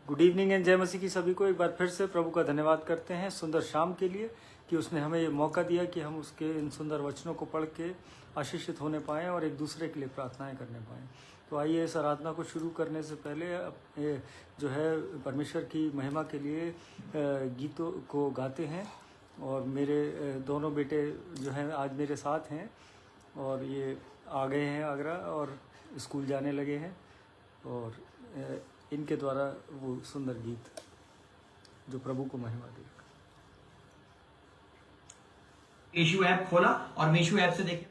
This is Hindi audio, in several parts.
गुड इवनिंग एंड जय मसीह की सभी को एक बार फिर से प्रभु का धन्यवाद करते हैं सुंदर शाम के लिए कि उसने हमें ये मौका दिया कि हम उसके इन सुंदर वचनों को पढ़ के आशीषित होने पाएँ और एक दूसरे के लिए प्रार्थनाएं करने पाएँ। तो आइए इस आराधना को शुरू करने से पहले जो है परमेश्वर की महिमा के लिए गीतों को गाते हैं। और मेरे दोनों बेटे जो हैं आज मेरे साथ हैं और ये आ गए हैं आगरा और स्कूल जाने लगे हैं और इनके द्वारा वो सुंदर गीत जो प्रभु को महिमा देगा। मीशो ऐप खोला और मीशो ऐप से देखें।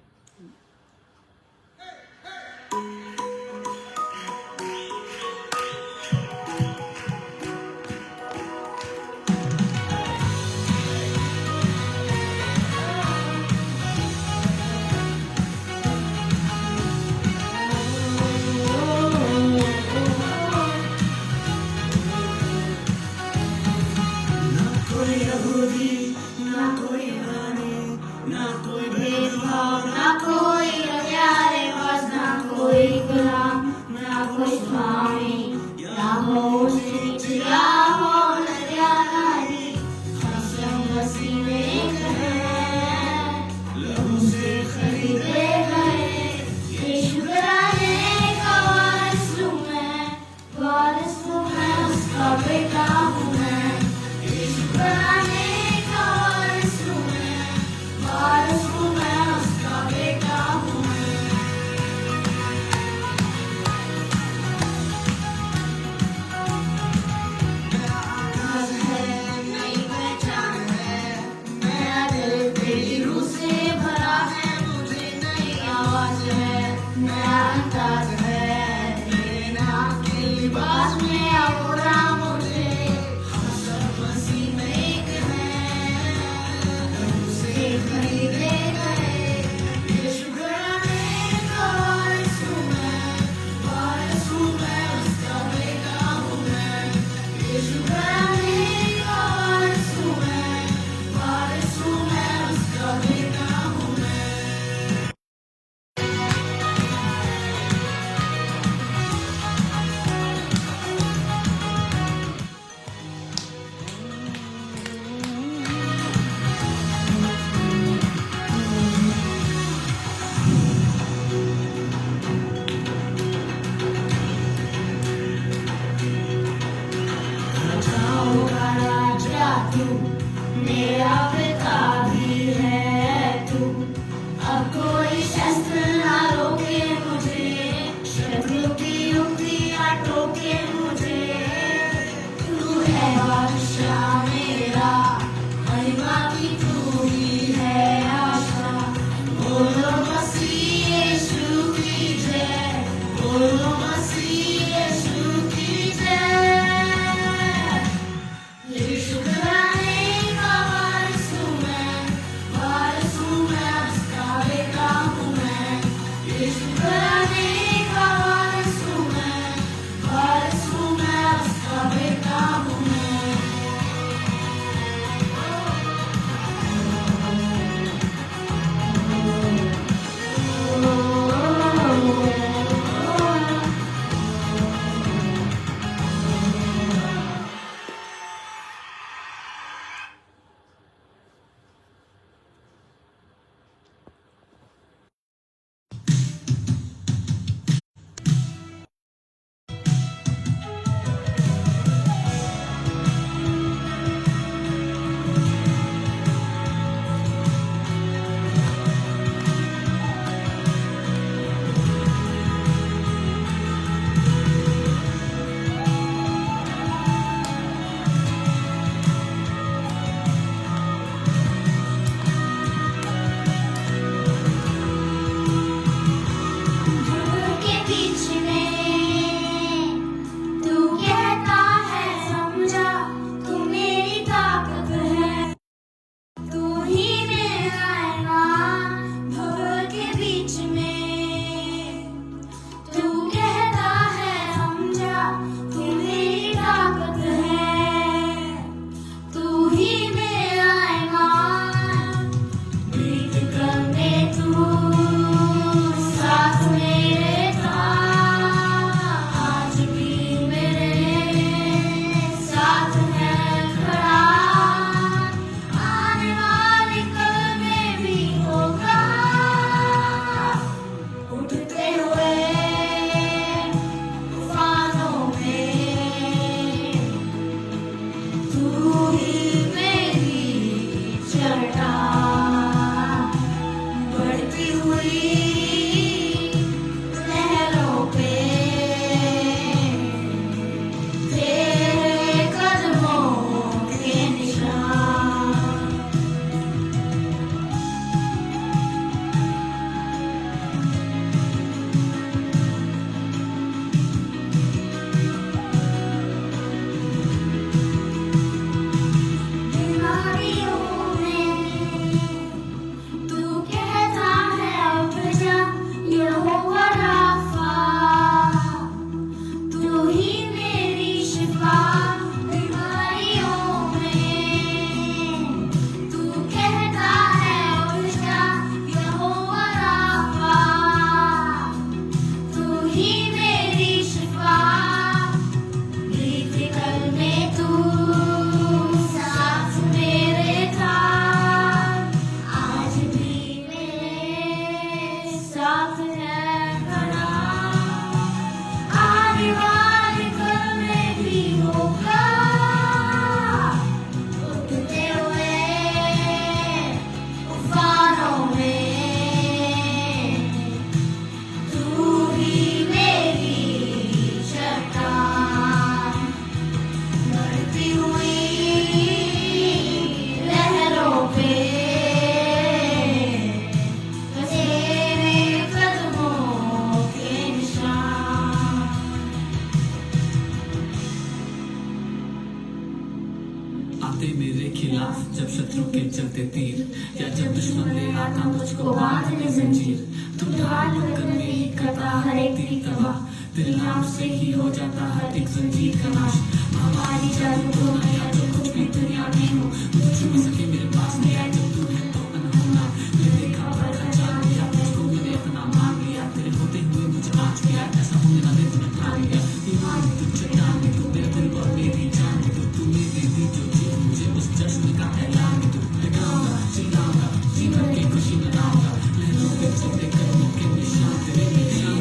आते मेरे खिलाफ, जब शत्रु के चलते तीर, या जब दुश्मन ले आता मुझको बांधने जंजीर, तू ढाल कर मेरी करता हर एक तीर तबाह, तेरे नाम से ही हो जाता हर एक जंजीर का नाश। हमारी जादू को नया जो कुछ भी दुनिया में हो, मुझे छू सके मेरे पास नहीं आए, जब तू है तो अनहोना। मैंने देखा पर जान लिया, तुझको मैंने अपना मान लिया, तेरे होते हुए मुझे आज भी याद, ऐसा होने ना दे तूने ठान लिया। ईमान तू चट्टान में, तू मेरा दिल और मेरी जान में, तूने दे दी जो चीज मुझे उस जश्न का ऐलान में, तू लगाऊंगा चिल्लाऊंगा जी भर के खुशी मनाऊंगा, लहरों पे चलते कदमों के निशान तेरे निशान।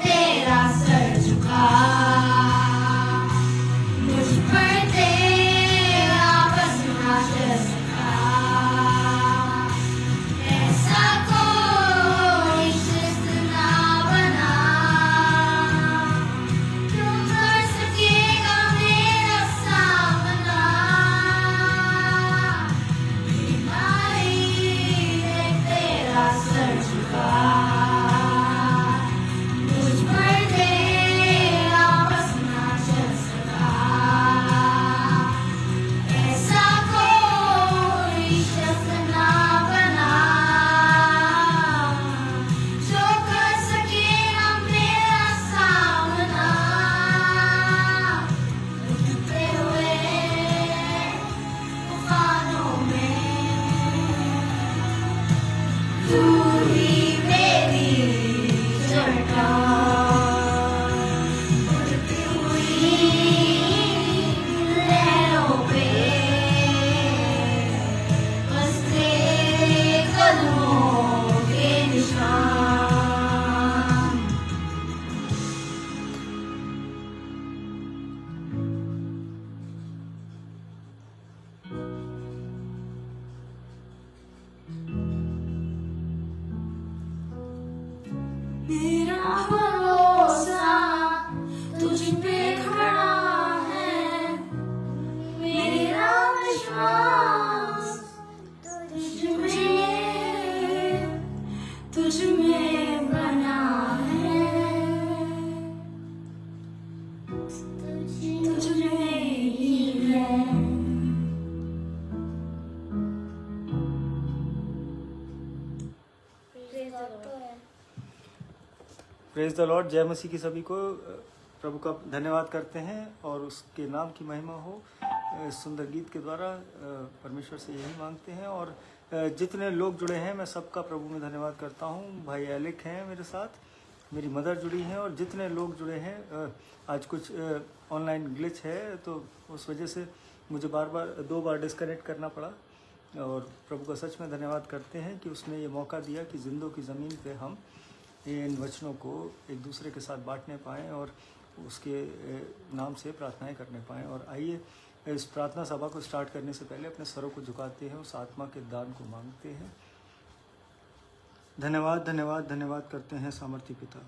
तेरा सर झुका मुझ पर तेरा बस ना सका, ऐसा कोई शिस्त ना बना, क्यों कर सकेगा मेरा सामना। तेरा सर झुका मुझ पर तेरा बस ना चल सका, ऐसा कोई शख्स ना बना, जो कर सकेगा मेरा सामना। उठते हुए तूफानों में तू ही मेरी चट्टान, उड़ती हुई लहरों पे बस तेरे कदमों के निशान। मेरा भरोसा तुझ पे खड़ा है, मेरा विश्वास तुझ में बना है, तुझ में ही है। Praise the Lord. जय मसीह की सभी को प्रभु का धन्यवाद करते हैं और उसके नाम की महिमा हो। इस सुंदर गीत के द्वारा परमेश्वर से यही मांगते हैं। और जितने लोग जुड़े हैं मैं सबका प्रभु में धन्यवाद करता हूँ। भाई एलिक हैं मेरे साथ, मेरी मदर जुड़ी हैं और जितने लोग जुड़े हैं। आज कुछ ऑनलाइन ग्लिच है तो उस वजह से मुझे दो बार डिस्कनेक्ट करना पड़ा। और प्रभु का सच में धन्यवाद करते हैं कि उसने ये मौका दिया कि जिंदों की ज़मीन पे हम इन वचनों को एक दूसरे के साथ बांटने पाएँ और उसके नाम से प्रार्थनाएं करने पाएँ। और आइए इस प्रार्थना सभा को स्टार्ट करने से पहले अपने सरों को झुकाते हैं, उस आत्मा के दान को मांगते हैं। धन्यवाद धन्यवाद धन्यवाद करते हैं सामर्थी पिता,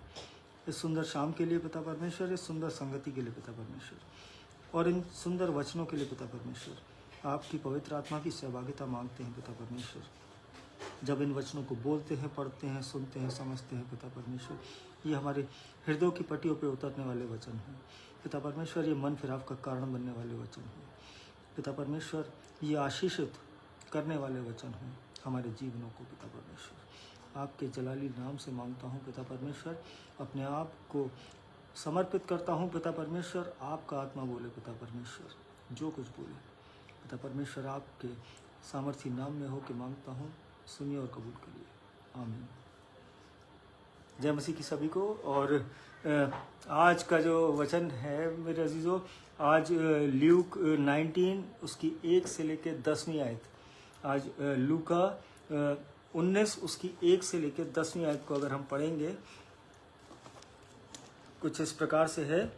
इस सुंदर शाम के लिए पिता परमेश्वर, इस सुंदर संगति के लिए पिता परमेश्वर, और इन सुंदर वचनों के लिए पिता परमेश्वर। आपकी पवित्र आत्मा की सहभागिता मांगते हैं पिता परमेश्वर। जब इन वचनों को बोलते हैं, पढ़ते हैं, सुनते हैं, समझते हैं पिता परमेश्वर, ये हमारे हृदयों की पट्टियों पर उतरने वाले वचन हैं पिता परमेश्वर। ये मन फिराव का कारण बनने वाले वचन हैं पिता परमेश्वर। ये आशीषित करने वाले वचन हैं हमारे जीवनों को पिता परमेश्वर। आपके जलाली नाम से मांगता हूँ पिता परमेश्वर। अपने आप को समर्पित करता हूँ पिता परमेश्वर। आपका आत्मा बोले पिता परमेश्वर, जो कुछ बोले पिता परमेश्वर आपके सामर्थी नाम में हो के मांगता हूँ। सुनिए और कबूल करिए, आमीन। जय मसीह की सभी को। और आज का जो वचन है मेरे अजीज़ों, आज ल्यूक 19 उसकी 1 से लेके 10वीं आयत। आज लूका 19 उसकी 1 से लेके 10वीं आयत को अगर हम पढ़ेंगे, कुछ इस प्रकार से है।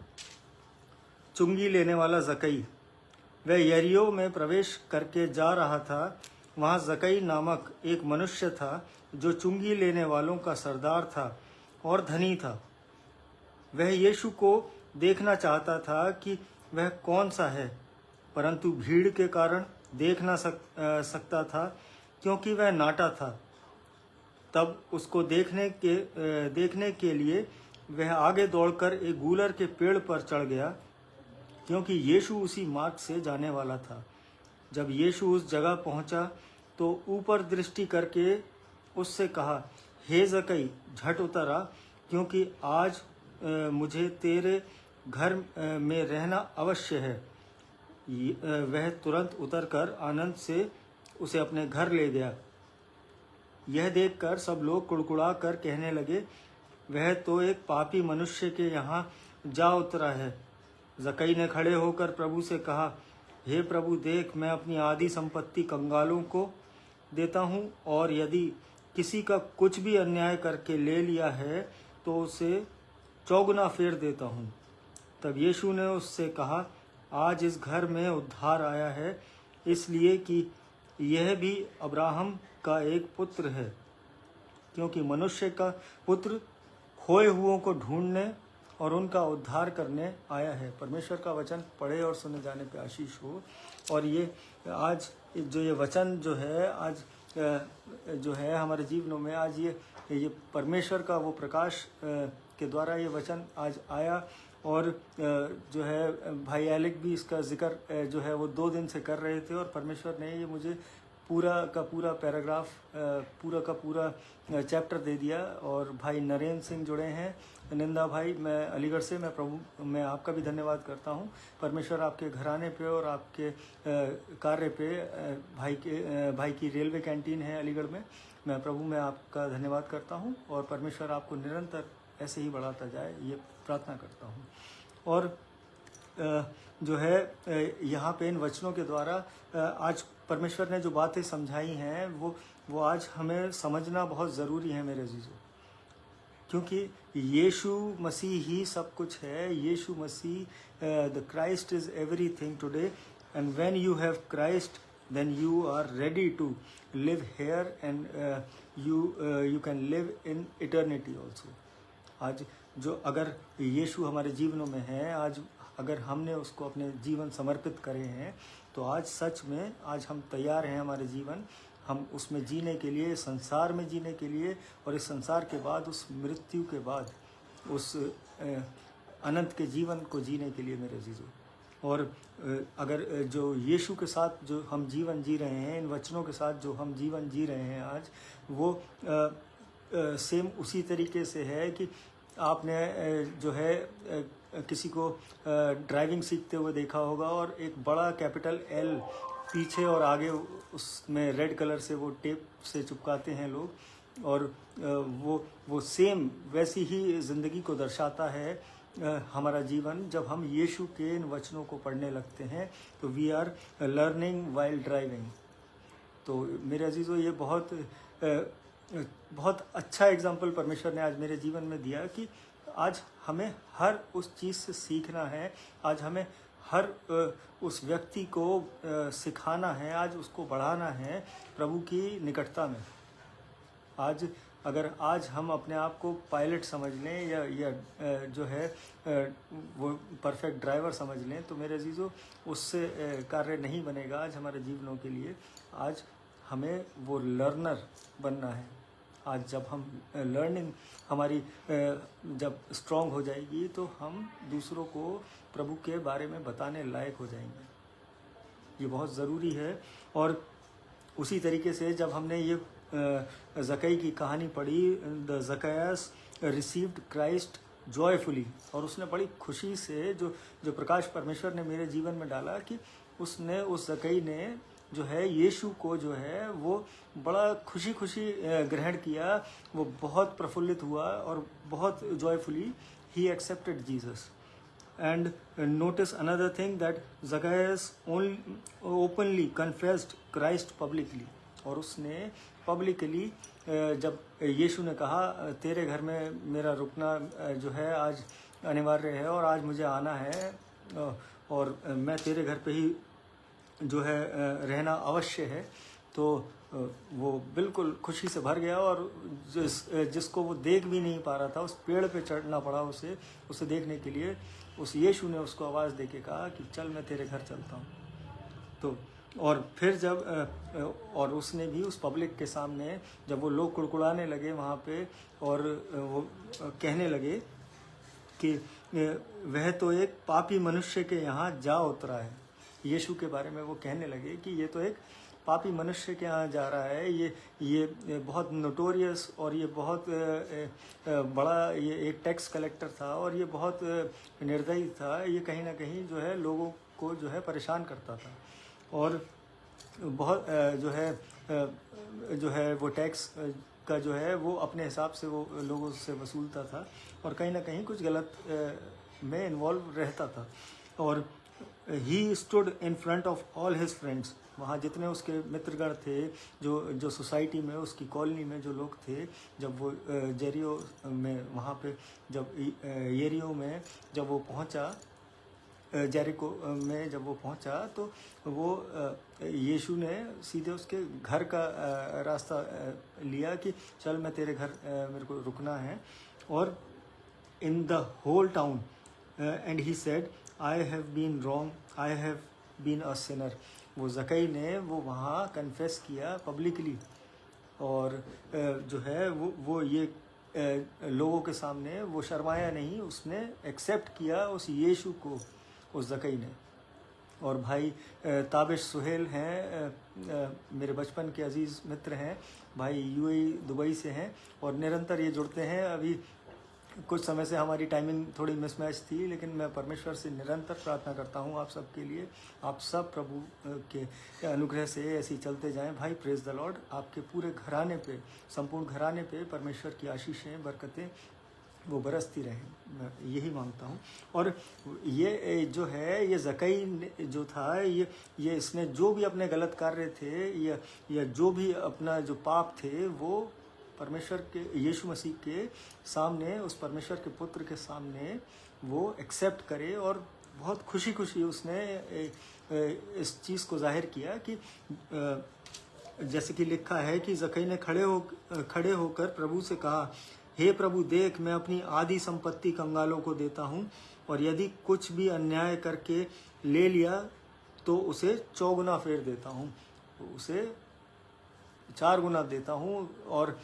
चुंगी लेने वाला जकई, वह यरीहो में प्रवेश करके जा रहा था। वहाँ जकई नामक एक मनुष्य था जो चुंगी लेने वालों का सरदार था और धनी था। वह यीशु को देखना चाहता था कि वह कौन सा है, परंतु भीड़ के कारण देख ना सकता था क्योंकि वह नाटा था। तब उसको देखने के लिए वह आगे दौड़कर एक गूलर के पेड़ पर चढ़ गया। क्योंकि यीशु उसी मार्ग से जाने वाला था। जब यीशु उस जगह पहुंचा तो ऊपर दृष्टि करके उससे कहा, हे जक्कई, झट उतर आ, क्योंकि आज मुझे तेरे घर में रहना अवश्य है। वह तुरंत उतरकर आनंद से उसे अपने घर ले गया। यह देखकर सब लोग कुड़कुड़ा कर कहने लगे, वह तो एक पापी मनुष्य के यहाँ जा उतरा है। जक्कई ने खड़े होकर प्रभु से कहा, हे प्रभु, देख, मैं अपनी आधी संपत्ति कंगालों को देता हूँ, और यदि किसी का कुछ भी अन्याय करके ले लिया है तो उसे चौगुना फेर देता हूँ। तब यीशु ने उससे कहा, आज इस घर में उद्धार आया है, इसलिए कि यह भी अब्राहम का एक पुत्र है, क्योंकि मनुष्य का पुत्र खोए हुओं को ढूंढने और उनका उद्धार करने आया है। परमेश्वर का वचन पढ़े और सुने जाने पे आशीष हो। और ये आज जो ये वचन जो है आज जो है हमारे जीवनों में, आज ये परमेश्वर का वो प्रकाश के द्वारा ये वचन आज आया। और जो है भाई एलेक भी इसका जिक्र जो है वो 2 दिन से कर रहे थे, और परमेश्वर ने ये मुझे पूरा का पूरा पैराग्राफ, पूरा का पूरा चैप्टर दे दिया। और भाई नरेंद्र सिंह जुड़े हैं, निंदा भाई, मैं अलीगढ़ से, मैं आपका भी धन्यवाद करता हूँ। परमेश्वर आपके घराने पे और आपके कार्य पे, भाई की रेलवे कैंटीन है अलीगढ़ में, मैं आपका धन्यवाद करता हूँ, और परमेश्वर आपको निरंतर ऐसे ही बढ़ाता जाए, ये प्रार्थना करता हूँ। और जो है यहाँ पे इन वचनों के द्वारा आज परमेश्वर ने जो बातें समझाई हैं वो आज हमें समझना बहुत ज़रूरी है मेरे अजीज़ों, क्योंकि यीशु मसीह ही सब कुछ है। Yeshu Masih, the Christ is everything today, and when you have Christ then you are ready to live here, and you can live in eternity also. आज जो अगर यीशु हमारे जीवनों में है, आज अगर हमने उसको अपने जीवन समर्पित करे हैं, तो आज सच में आज हम तैयार हैं, हमारे जीवन हम उसमें जीने के लिए, संसार में जीने के लिए, और इस संसार के बाद, उस मृत्यु के बाद, उस अनंत के जीवन को जीने के लिए मेरे अजीजों। और अगर जो यीशु के साथ जो हम जीवन जी रहे हैं, इन वचनों के साथ जो हम जीवन जी रहे हैं आज, वो सेम उसी तरीके से है कि आपने जो है किसी को ड्राइविंग सीखते हुए देखा होगा, और एक बड़ा कैपिटल L पीछे और आगे उसमें रेड कलर से वो टेप से चिपकाते हैं लोग, और वो सेम वैसी ही ज़िंदगी को दर्शाता है हमारा जीवन। जब हम यीशु के इन वचनों को पढ़ने लगते हैं तो we are learning while driving. तो मेरे अजीज़ों, ये बहुत अच्छा एग्जाम्पल परमेश्वर ने आज मेरे जीवन में दिया कि आज हमें हर उस चीज़ से सीखना है, आज हमें हर उस व्यक्ति को सिखाना है, आज उसको बढ़ाना है प्रभु की निकटता में। आज अगर आज हम अपने आप को पायलट समझ लें या जो है वो परफेक्ट ड्राइवर समझ लें, तो मेरे अजीज़ों उससे कार्य नहीं बनेगा आज हमारे जीवनों के लिए। आज हमें वो लर्नर बनना है। आज जब हम लर्निंग हमारी जब स्ट्रॉन्ग हो जाएगी, तो हम दूसरों को प्रभु के बारे में बताने लायक हो जाएंगे। ये बहुत ज़रूरी है। और उसी तरीके से जब हमने ये ज़क्कई की कहानी पढ़ी, द ज़क्कैयस रिसीव्ड क्राइस्ट जॉयफुली, और उसने बड़ी खुशी से जो प्रकाश परमेश्वर ने मेरे जीवन में डाला कि उसने, उस ज़क्कई ने जो है यीशु को जो है वो बड़ा खुशी ग्रहण किया, वो बहुत प्रफुल्लित हुआ और बहुत joyfully he accepted Jesus. And notice another thing, that Zacchaeus openly confessed Christ publicly, और उसने पब्लिकली जब यीशु ने कहा तेरे घर में मेरा रुकना जो है आज अनिवार्य है, और आज मुझे आना है, और मैं तेरे घर पे ही जो है रहना अवश्य है, तो वो बिल्कुल खुशी से भर गया। और जिसको वो देख भी नहीं पा रहा था, उस पेड़ पे चढ़ना पड़ा उसे देखने के लिए। उस यीशु ने उसको आवाज़ दे के कहा कि चल, मैं तेरे घर चलता हूँ। तो और फिर जब और उसने भी उस पब्लिक के सामने, जब वो लोग कुड़कुड़ाने लगे वहाँ पे, और वो कहने लगे कि वह तो एक पापी मनुष्य के यहाँ जा उतरा है। यीशु के बारे में वो कहने लगे कि ये तो एक पापी मनुष्य के यहाँ जा रहा है, ये बहुत नोटोरियस और ये बहुत बड़ा, ये एक टैक्स कलेक्टर था और ये बहुत निर्दयी था। ये कहीं ना कहीं जो है लोगों को जो है परेशान करता था और बहुत जो है वो टैक्स का जो है वो अपने हिसाब से वो लोगों से वसूलता था और कहीं ना कहीं कुछ गलत में इन्वॉल्व रहता था। और he stood in front of all his friends, वहाँ जितने उसके मित्रगण थे, जो सोसाइटी में, उसकी कॉलोनी में जो लोग थे, जब वो जेरियो में वहाँ पे जब येरियो में जब वो पहुँचा, जेरिको में जब वो पहुंचा तो वो यीशु ने सीधे उसके घर का रास्ता लिया कि चल मैं तेरे घर मेरे को रुकना है। और in the whole town and he said I have been wrong, I have been a sinner. वो ज़कई ने वो वहाँ कन्फेस किया पब्लिकली और जो है वो ये लोगों के सामने वो शर्माया नहीं, उसने एक्सेप्ट किया उस यीशु को, उस ज़कई ने। और भाई ताबिश सुहेल हैं, मेरे बचपन के अजीज़ मित्र हैं, भाई यूएई दुबई से हैं और निरंतर ये जुड़ते हैं। अभी कुछ समय से हमारी टाइमिंग थोड़ी मिसमैच थी, लेकिन मैं परमेश्वर से निरंतर प्रार्थना करता हूँ आप सब के लिए, आप सब प्रभु के अनुग्रह से ऐसे चलते जाएं। भाई प्रेज द लॉर्ड, आपके पूरे घराने पे, संपूर्ण घराने पे परमेश्वर की आशीषें, बरकतें वो बरसती रहें, मैं यही मांगता हूँ। और ये जो है, ये ज़कई जो था, ये इसने जो भी अपने गलत कार्य थे या जो भी अपना जो पाप थे, वो परमेश्वर के, यीशु मसीह के सामने, उस परमेश्वर के पुत्र के सामने वो एक्सेप्ट करे। और बहुत खुशी खुशी उसने इस चीज़ को जाहिर किया कि जैसे कि लिखा है कि ज़कई ने खड़े होकर प्रभु से कहा, हे प्रभु देख, मैं अपनी आधी संपत्ति कंगालों को देता हूँ और यदि कुछ भी अन्याय करके ले लिया तो उसे 4 गुना फेर देता हूँ, उसे 4 गुना देता हूँ। और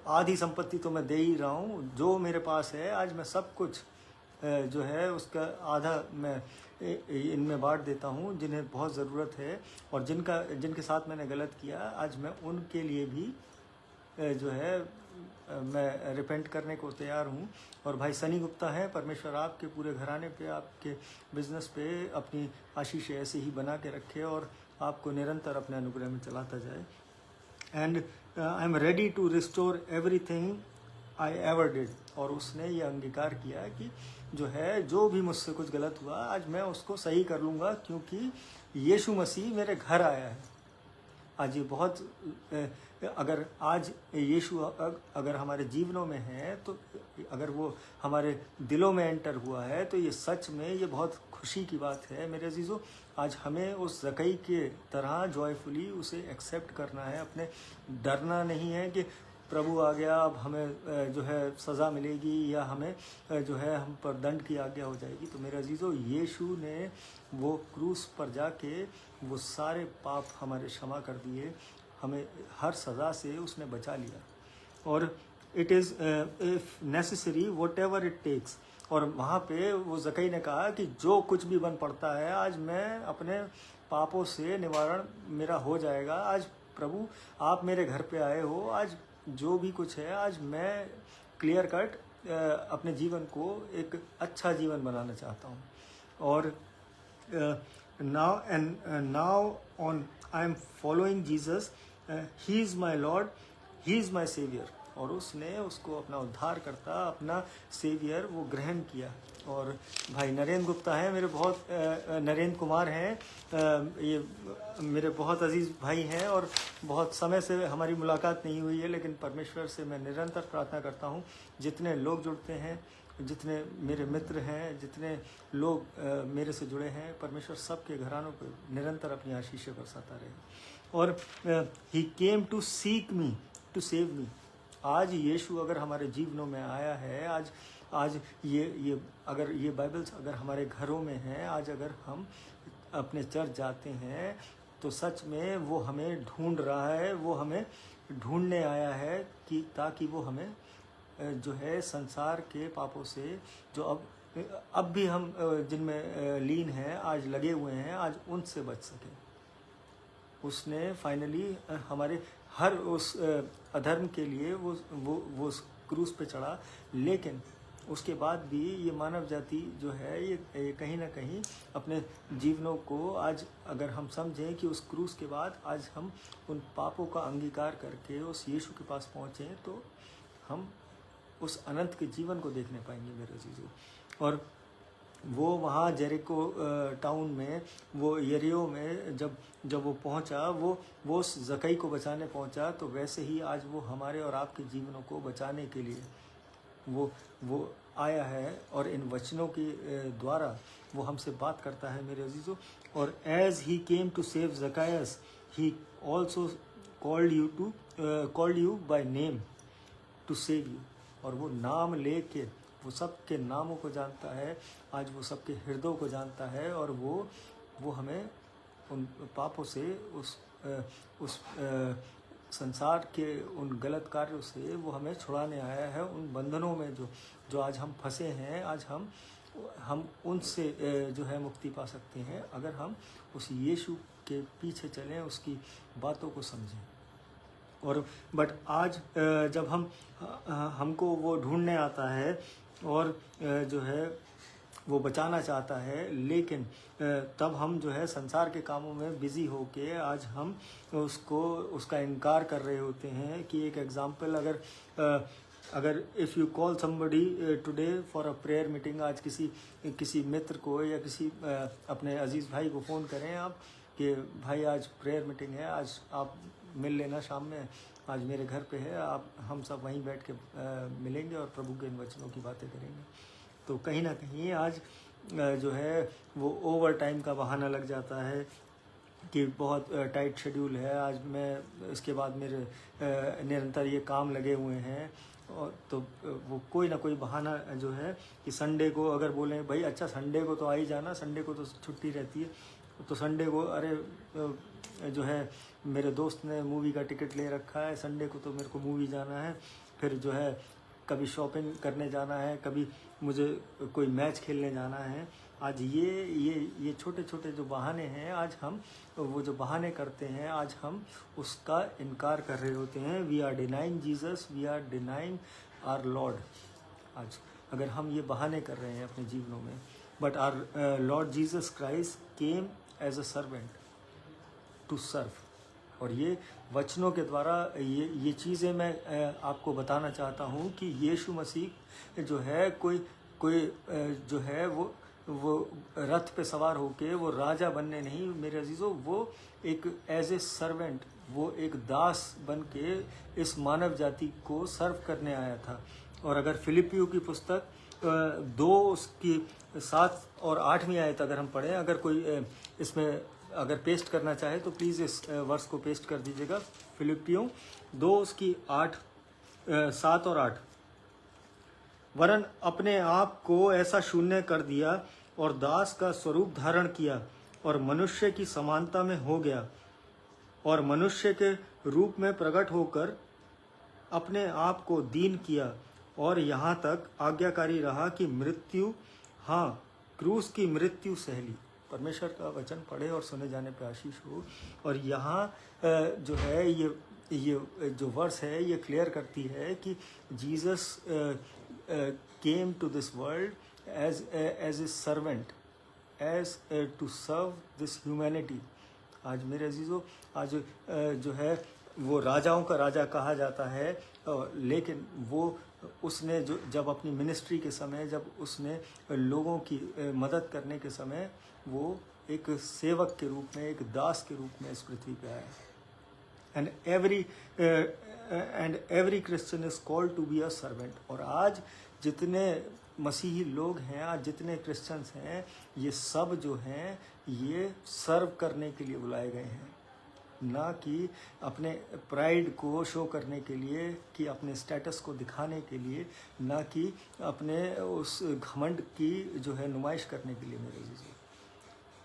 आधी संपत्ति तो मैं दे ही रहा हूँ, जो मेरे पास है आज मैं सब कुछ जो है उसका आधा मैं इनमें बांट देता हूँ जिन्हें बहुत ज़रूरत है। और जिनके साथ मैंने गलत किया, आज मैं उनके लिए भी जो है मैं रिपेंट करने को तैयार हूँ। और भाई सनी गुप्ता हैं, परमेश्वर आपके पूरे घराने पे, आपके बिजनेस पे अपनी आशीष ऐसे ही बना के रखे और आपको निरंतर अपने अनुग्रह में चलाता जाए। And I am ready to restore everything I ever did. और उसने ये अंगीकार किया कि जो है, जो भी मुझसे कुछ गलत हुआ, आज मैं उसको सही कर लूँगा, क्योंकि यीशु मसीह मेरे घर आया है। आज ये बहुत, अगर आज यीशु अगर हमारे जीवनों में है, तो अगर वो हमारे दिलों में एंटर हुआ है, तो ये सच में ये बहुत खुशी की बात है मेरे अजीज़ों। आज हमें उस ज़कई के तरह जॉयफुली उसे एक्सेप्ट करना है, अपने डरना नहीं है कि प्रभु आ गया, अब हमें जो है सज़ा मिलेगी या हमें जो है हम पर दंड की आज्ञा हो जाएगी। तो मेरे अजीज़ों, यीशु ने वो क्रूस पर जाके वो सारे पाप हमारे क्षमा कर दिए, हमें हर सज़ा से उसने बचा लिया। और it is if necessary whatever it takes. और वहाँ पे वो ज़कई ने कहा कि जो कुछ भी बन पड़ता है, आज मैं अपने पापों से निवारण मेरा हो जाएगा। आज प्रभु आप मेरे घर पे आए हो, आज जो भी कुछ है, आज मैं क्लियर कट अपने जीवन को एक अच्छा जीवन बनाना चाहता हूँ। और now on I am following Jesus, he is my Lord, he is my saviour. और उसने उसको अपना उद्धार करता, अपना सेवियर वो ग्रहण किया। और भाई नरेंद्र गुप्ता हैं, मेरे बहुत नरेंद्र कुमार हैं, ये मेरे बहुत अजीज़ भाई हैं और बहुत समय से हमारी मुलाकात नहीं हुई है, लेकिन परमेश्वर से मैं निरंतर प्रार्थना करता हूँ, जितने लोग जुड़ते हैं, जितने मेरे मित्र हैं, जितने लोग मेरे से जुड़े हैं, परमेश्वर सबके घरानों पर निरंतर अपनी आशीषें बरसाता रहे। और he came to seek me to save me. आज यीशु अगर हमारे जीवनों में आया है, आज ये अगर ये बाइबल्स अगर हमारे घरों में हैं, आज अगर हम अपने चर्च जाते हैं, तो सच में वो हमें ढूंढ रहा है, वो हमें ढूंढने आया है कि ताकि वो हमें जो है संसार के पापों से, जो अब अब भी हम जिनमें लीन हैं, आज लगे हुए हैं, आज उनसे बच सके। उसने फाइनली हमारे हर उस अधर्म के लिए वो क्रूस पे चढ़ा, लेकिन उसके बाद भी ये मानव जाति जो है ये कहीं ना कहीं अपने जीवनों को आज अगर हम समझें कि उस क्रूस के बाद आज हम उन पापों का अंगीकार करके उस यीशु के पास पहुँचें तो हम उस अनंत के जीवन को देखने पाएंगे मेरे अजीजों। और वो वहाँ जेरिको टाउन में, वो यरीहो में जब वो पहुँचा, वो उस जकई को बचाने पहुँचा, तो वैसे ही आज वो हमारे और आपके जीवनों को बचाने के लिए वो आया है और इन वचनों के द्वारा वो हमसे बात करता है मेरे अजीजों। और as he came to save Zacchaeus he also called you by name to save you. और वो नाम लेके वो सबके नामों को जानता है, आज वो सबके हृदयों को जानता है, और वो हमें उन पापों से उस संसार के उन गलत कार्यों से वो हमें छुड़ाने आया है। उन बंधनों में जो आज हम फंसे हैं, आज हम उनसे जो है मुक्ति पा सकते हैं अगर हम उस यीशु के पीछे चलें, उसकी बातों को समझें। और बट आज जब हमको वो ढूंढने आता है और जो है वो बचाना चाहता है, लेकिन तब हम जो है संसार के कामों में बिज़ी होके आज हम उसका इनकार कर रहे होते हैं। कि एक एग्ज़ाम्पल, अगर if you call somebody today for a prayer meeting, आज किसी मित्र को या किसी अपने अजीज़ भाई को फ़ोन करें आप कि भाई आज प्रेयर मीटिंग है, आज आप मिल लेना शाम में, आज मेरे घर पे है, हम सब वहीं बैठ के मिलेंगे और प्रभु के इन वचनों की बातें करेंगे। तो कहीं ना कहीं आज जो है वो ओवर टाइम का बहाना लग जाता है कि बहुत टाइट शेड्यूल है, आज मैं इसके बाद मेरे निरंतर ये काम लगे हुए हैं। और तो वो कोई ना कोई बहाना जो है कि संडे को अगर बोलें भाई अच्छा संडे को तो आ ही जाना, संडे को तो छुट्टी रहती है, तो संडे को अरे जो है मेरे दोस्त ने मूवी का टिकट ले रखा है, संडे को तो मेरे को मूवी जाना है, फिर जो है कभी शॉपिंग करने जाना है, कभी मुझे कोई मैच खेलने जाना है। आज ये छोटे छोटे जो बहाने हैं, आज हम वो जो बहाने करते हैं, आज हम उसका इनकार कर रहे होते हैं। We are denying Jesus, we are denying our Lord. आज अगर हम ये बहाने कर रहे हैं अपने जीवनों में, but our Lord Jesus Christ came as a servant to serve. और ये वचनों के द्वारा ये चीज़ें मैं आपको बताना चाहता हूँ कि यीशु मसीह जो है कोई जो है वो रथ पे सवार होके वो राजा बनने नहीं मेरे अजीज़ों, वो एक एज ए सर्वेंट, वो एक दास बन के इस मानव जाति को सर्व करने आया था। और अगर फिलिपियों की पुस्तक 2 उसकी 7 और 8वीं आयत अगर हम पढ़ें, अगर कोई इसमें अगर पेस्ट करना चाहे तो प्लीज़ इस वर्ष को पेस्ट कर दीजिएगा। फिलिपियों 2 उसकी 7 और 8। वरन अपने आप को ऐसा शून्य कर दिया और दास का स्वरूप धारण किया और मनुष्य की समानता में हो गया, और मनुष्य के रूप में प्रकट होकर अपने आप को दीन किया और यहाँ तक आज्ञाकारी रहा कि मृत्यु, हाँ क्रूस की मृत्यु सहली। परमेश्वर का वचन पढ़े और सुने जाने पे आशीष हो। और यहाँ जो है ये जो वर्स है ये क्लियर करती है कि Jesus came to this world as a servant, as to serve this humanity. आज मेरे अजीज़ों, आज जो है वो राजाओं का राजा कहा जाता है, लेकिन वो उसने जब अपनी मिनिस्ट्री के समय, जब उसने लोगों की मदद करने के समय, वो एक सेवक के रूप में, एक दास के रूप में इस पृथ्वी पे आया। And every Christian is called to be a servant. और आज जितने मसीही लोग हैं, आज जितने क्रिश्चियंस हैं, ये सब जो हैं ये सर्व करने के लिए बुलाए गए हैं, ना कि अपने प्राइड को शो करने के लिए, कि अपने स्टेटस को दिखाने के लिए, ना कि अपने उस घमंड की जो है नुमाइश करने के लिए मेरे अजीज़ों।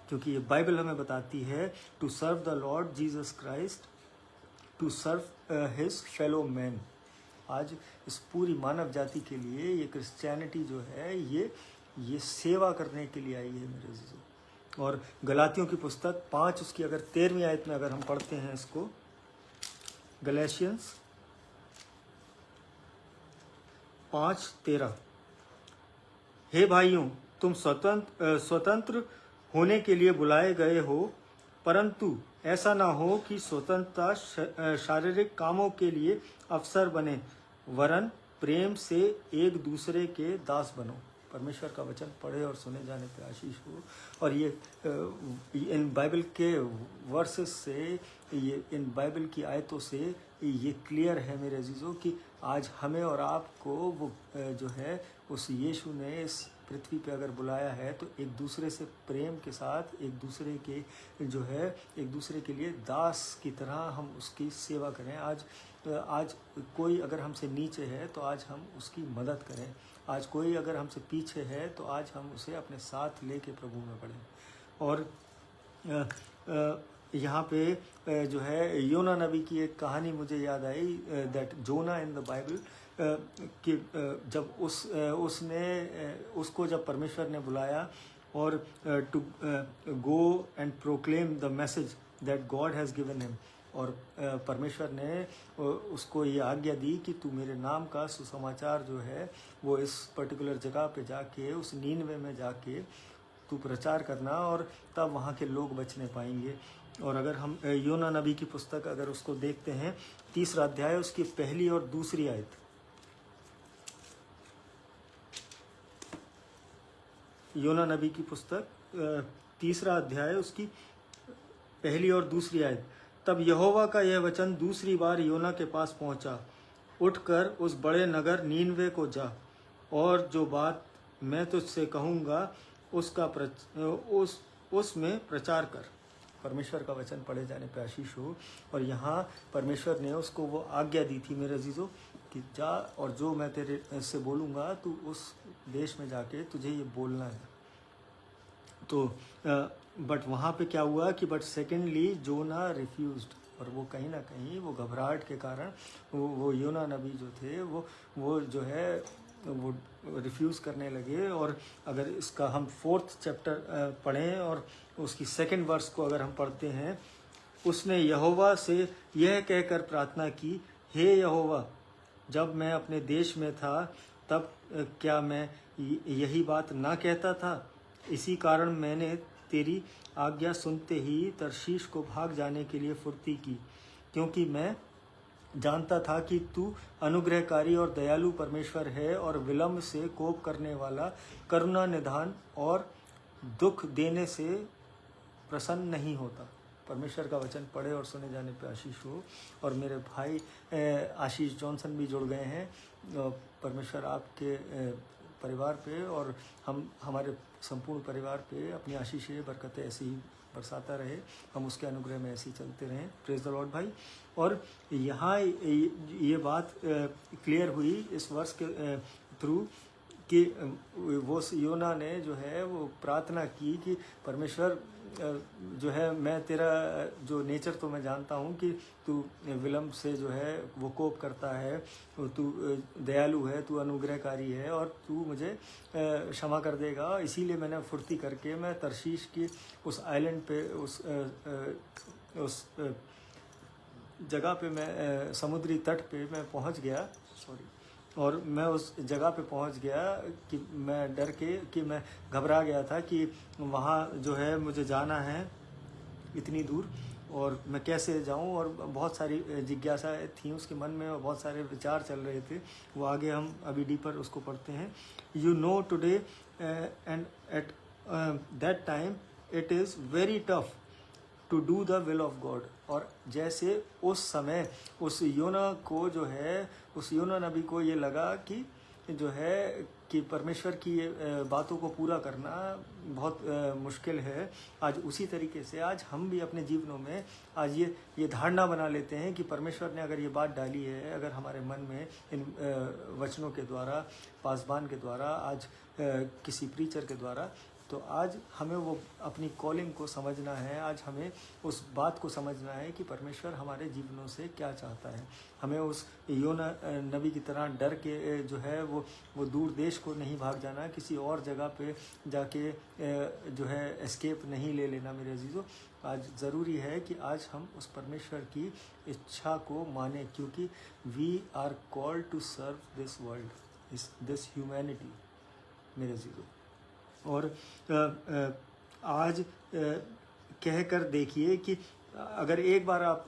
क्योंकि ये बाइबल हमें बताती है to serve the Lord Jesus Christ, to serve his fellow man. आज इस पूरी मानव जाति के लिए ये क्रिश्चियनिटी जो है ये ये सेवा करने के लिए आई है मेरे अजीजों। और गलातियों की पुस्तक 5 उसकी अगर 13वीं आयत में अगर हम पढ़ते हैं इसको, गलेशियंस 5:13, हे भाइयों, तुम स्वतंत्र होने के लिए बुलाए गए हो, परंतु ऐसा ना हो कि स्वतंत्रता शारीरिक कामों के लिए अवसर बने, वरन प्रेम से एक दूसरे के दास बनो। परमेश्वर का वचन पढ़े और सुने जाने पे आशीष हो। और ये इन बाइबल के वर्सेस से, ये इन बाइबल की आयतों से ये क्लियर है मेरे अजीज़ों कि आज हमें और आपको वो जो है उस यीशु ने इस पृथ्वी पे अगर बुलाया है तो एक दूसरे से प्रेम के साथ एक दूसरे के जो है एक दूसरे के लिए दास की तरह हम उसकी सेवा करें। आज कोई अगर हमसे नीचे है तो आज हम उसकी मदद करें। आज कोई अगर हमसे पीछे है तो आज हम उसे अपने साथ लेके प्रभु में बढ़ें। और यहाँ पे जो है योना नबी की एक कहानी मुझे याद आई, that Jonah in the Bible, कि जब उसको जब परमेश्वर ने बुलाया और to go and proclaim the message that God has given him, और परमेश्वर ने उसको ये आज्ञा दी कि तू मेरे नाम का सुसमाचार जो है वो इस पर्टिकुलर जगह पे जाके, उस नीनवे में जाके तू प्रचार करना और तब वहाँ के लोग बचने पाएंगे। और अगर हम योना नबी की पुस्तक अगर उसको देखते हैं, 3रा अध्याय उसकी 1 और 2 आयत, योना नबी की पुस्तक 3रा अध्याय उसकी 1 और 2 आयत, तब यहोवा का यह वचन दूसरी बार योना के पास पहुंचा, उठकर उस बड़े नगर नीनवे को जा और जो बात मैं तुझसे कहूँगा उसमें प्रचार कर। परमेश्वर का वचन पढ़े जाने पे आशीष हो। और यहाँ परमेश्वर ने उसको वो आज्ञा दी थी मेरे अजीज़ों कि जा और जो मैं तेरे से बोलूँगा तू उस देश में जाके तुझे ये बोलना है। तो बट वहाँ पे क्या हुआ कि बट सेकेंडली जोना रिफ्यूज्ड, और वो कहीं ना कहीं वो घबराहट के कारण वो योना नबी जो थे वो जो है वो रिफ्यूज़ करने लगे। और अगर इसका हम 4th चैप्टर पढ़ें और उसकी 2nd वर्स को अगर हम पढ़ते हैं, उसने यहोवा से यह कहकर प्रार्थना की, हे यहोवा, जब मैं अपने देश में था तब क्या मैं यही बात ना कहता था? इसी कारण मैंने तेरी आज्ञा सुनते ही तर्शीश को भाग जाने के लिए फुर्ती की, क्योंकि मैं जानता था कि तू अनुग्रहकारी और दयालु परमेश्वर है और विलंब से कोप करने वाला, करुणा निधान और दुख देने से प्रसन्न नहीं होता। परमेश्वर का वचन पढ़े और सुने जाने पे आशीष हो। और मेरे भाई आशीष जॉनसन भी जुड़ गए हैं। परमेश्वर आपके परिवार पे और हमारे संपूर्ण परिवार पे अपनी आशीषें बरकतें ऐसी ही बरसाता रहे, हम उसके अनुग्रह में ऐसे ही चलते रहें। प्रेज द लॉर्ड भाई। और यहाँ ये बात क्लियर हुई इस वर्ष के थ्रू कि वो योना ने जो है वो प्रार्थना की कि परमेश्वर जो है मैं तेरा जो नेचर तो मैं जानता हूँ कि तू विलंब से जो है वो कोप करता है, तू दयालु है, तू अनुग्रहकारी है और तू मुझे क्षमा कर देगा। इसीलिए मैंने फुर्ती करके मैं तर्शीश की उस आइलैंड पे उस जगह पे मैं समुद्री तट पे मैं पहुँच गया, और मैं उस जगह पे पहुंच गया कि मैं डर के कि मैं घबरा गया था कि वहाँ जो है मुझे जाना है इतनी दूर और मैं कैसे जाऊँ, और बहुत सारी जिज्ञासाएं थी उसके मन में और बहुत सारे विचार चल रहे थे। वो आगे हम अभी डीपर उसको पढ़ते हैं। You know today and at that time it is very tough to do the will of God. और जैसे उस समय उस योना को जो है उस योना नबी को ये लगा कि जो है कि परमेश्वर की ये बातों को पूरा करना बहुत मुश्किल है। आज उसी तरीके से आज हम भी अपने जीवनों में आज ये धारणा बना लेते हैं कि परमेश्वर ने अगर ये बात डाली है, अगर हमारे मन में इन वचनों के द्वारा, पासबान के द्वारा, आज किसी प्रीचर के द्वारा, तो आज हमें वो अपनी कॉलिंग को समझना है, आज हमें उस बात को समझना है कि परमेश्वर हमारे जीवनों से क्या चाहता है। हमें उस योना नबी की तरह डर के जो है वो दूर देश को नहीं भाग जाना, किसी और जगह पे जाके जो है एस्केप नहीं ले लेना। मेरे अजीज़ों, आज ज़रूरी है कि आज हम उस परमेश्वर की इच्छा को माने, क्योंकि we are called to serve this world, this humanity मेरे अजीज़ों। और आज कह कर देखिए कि अगर एक बार आप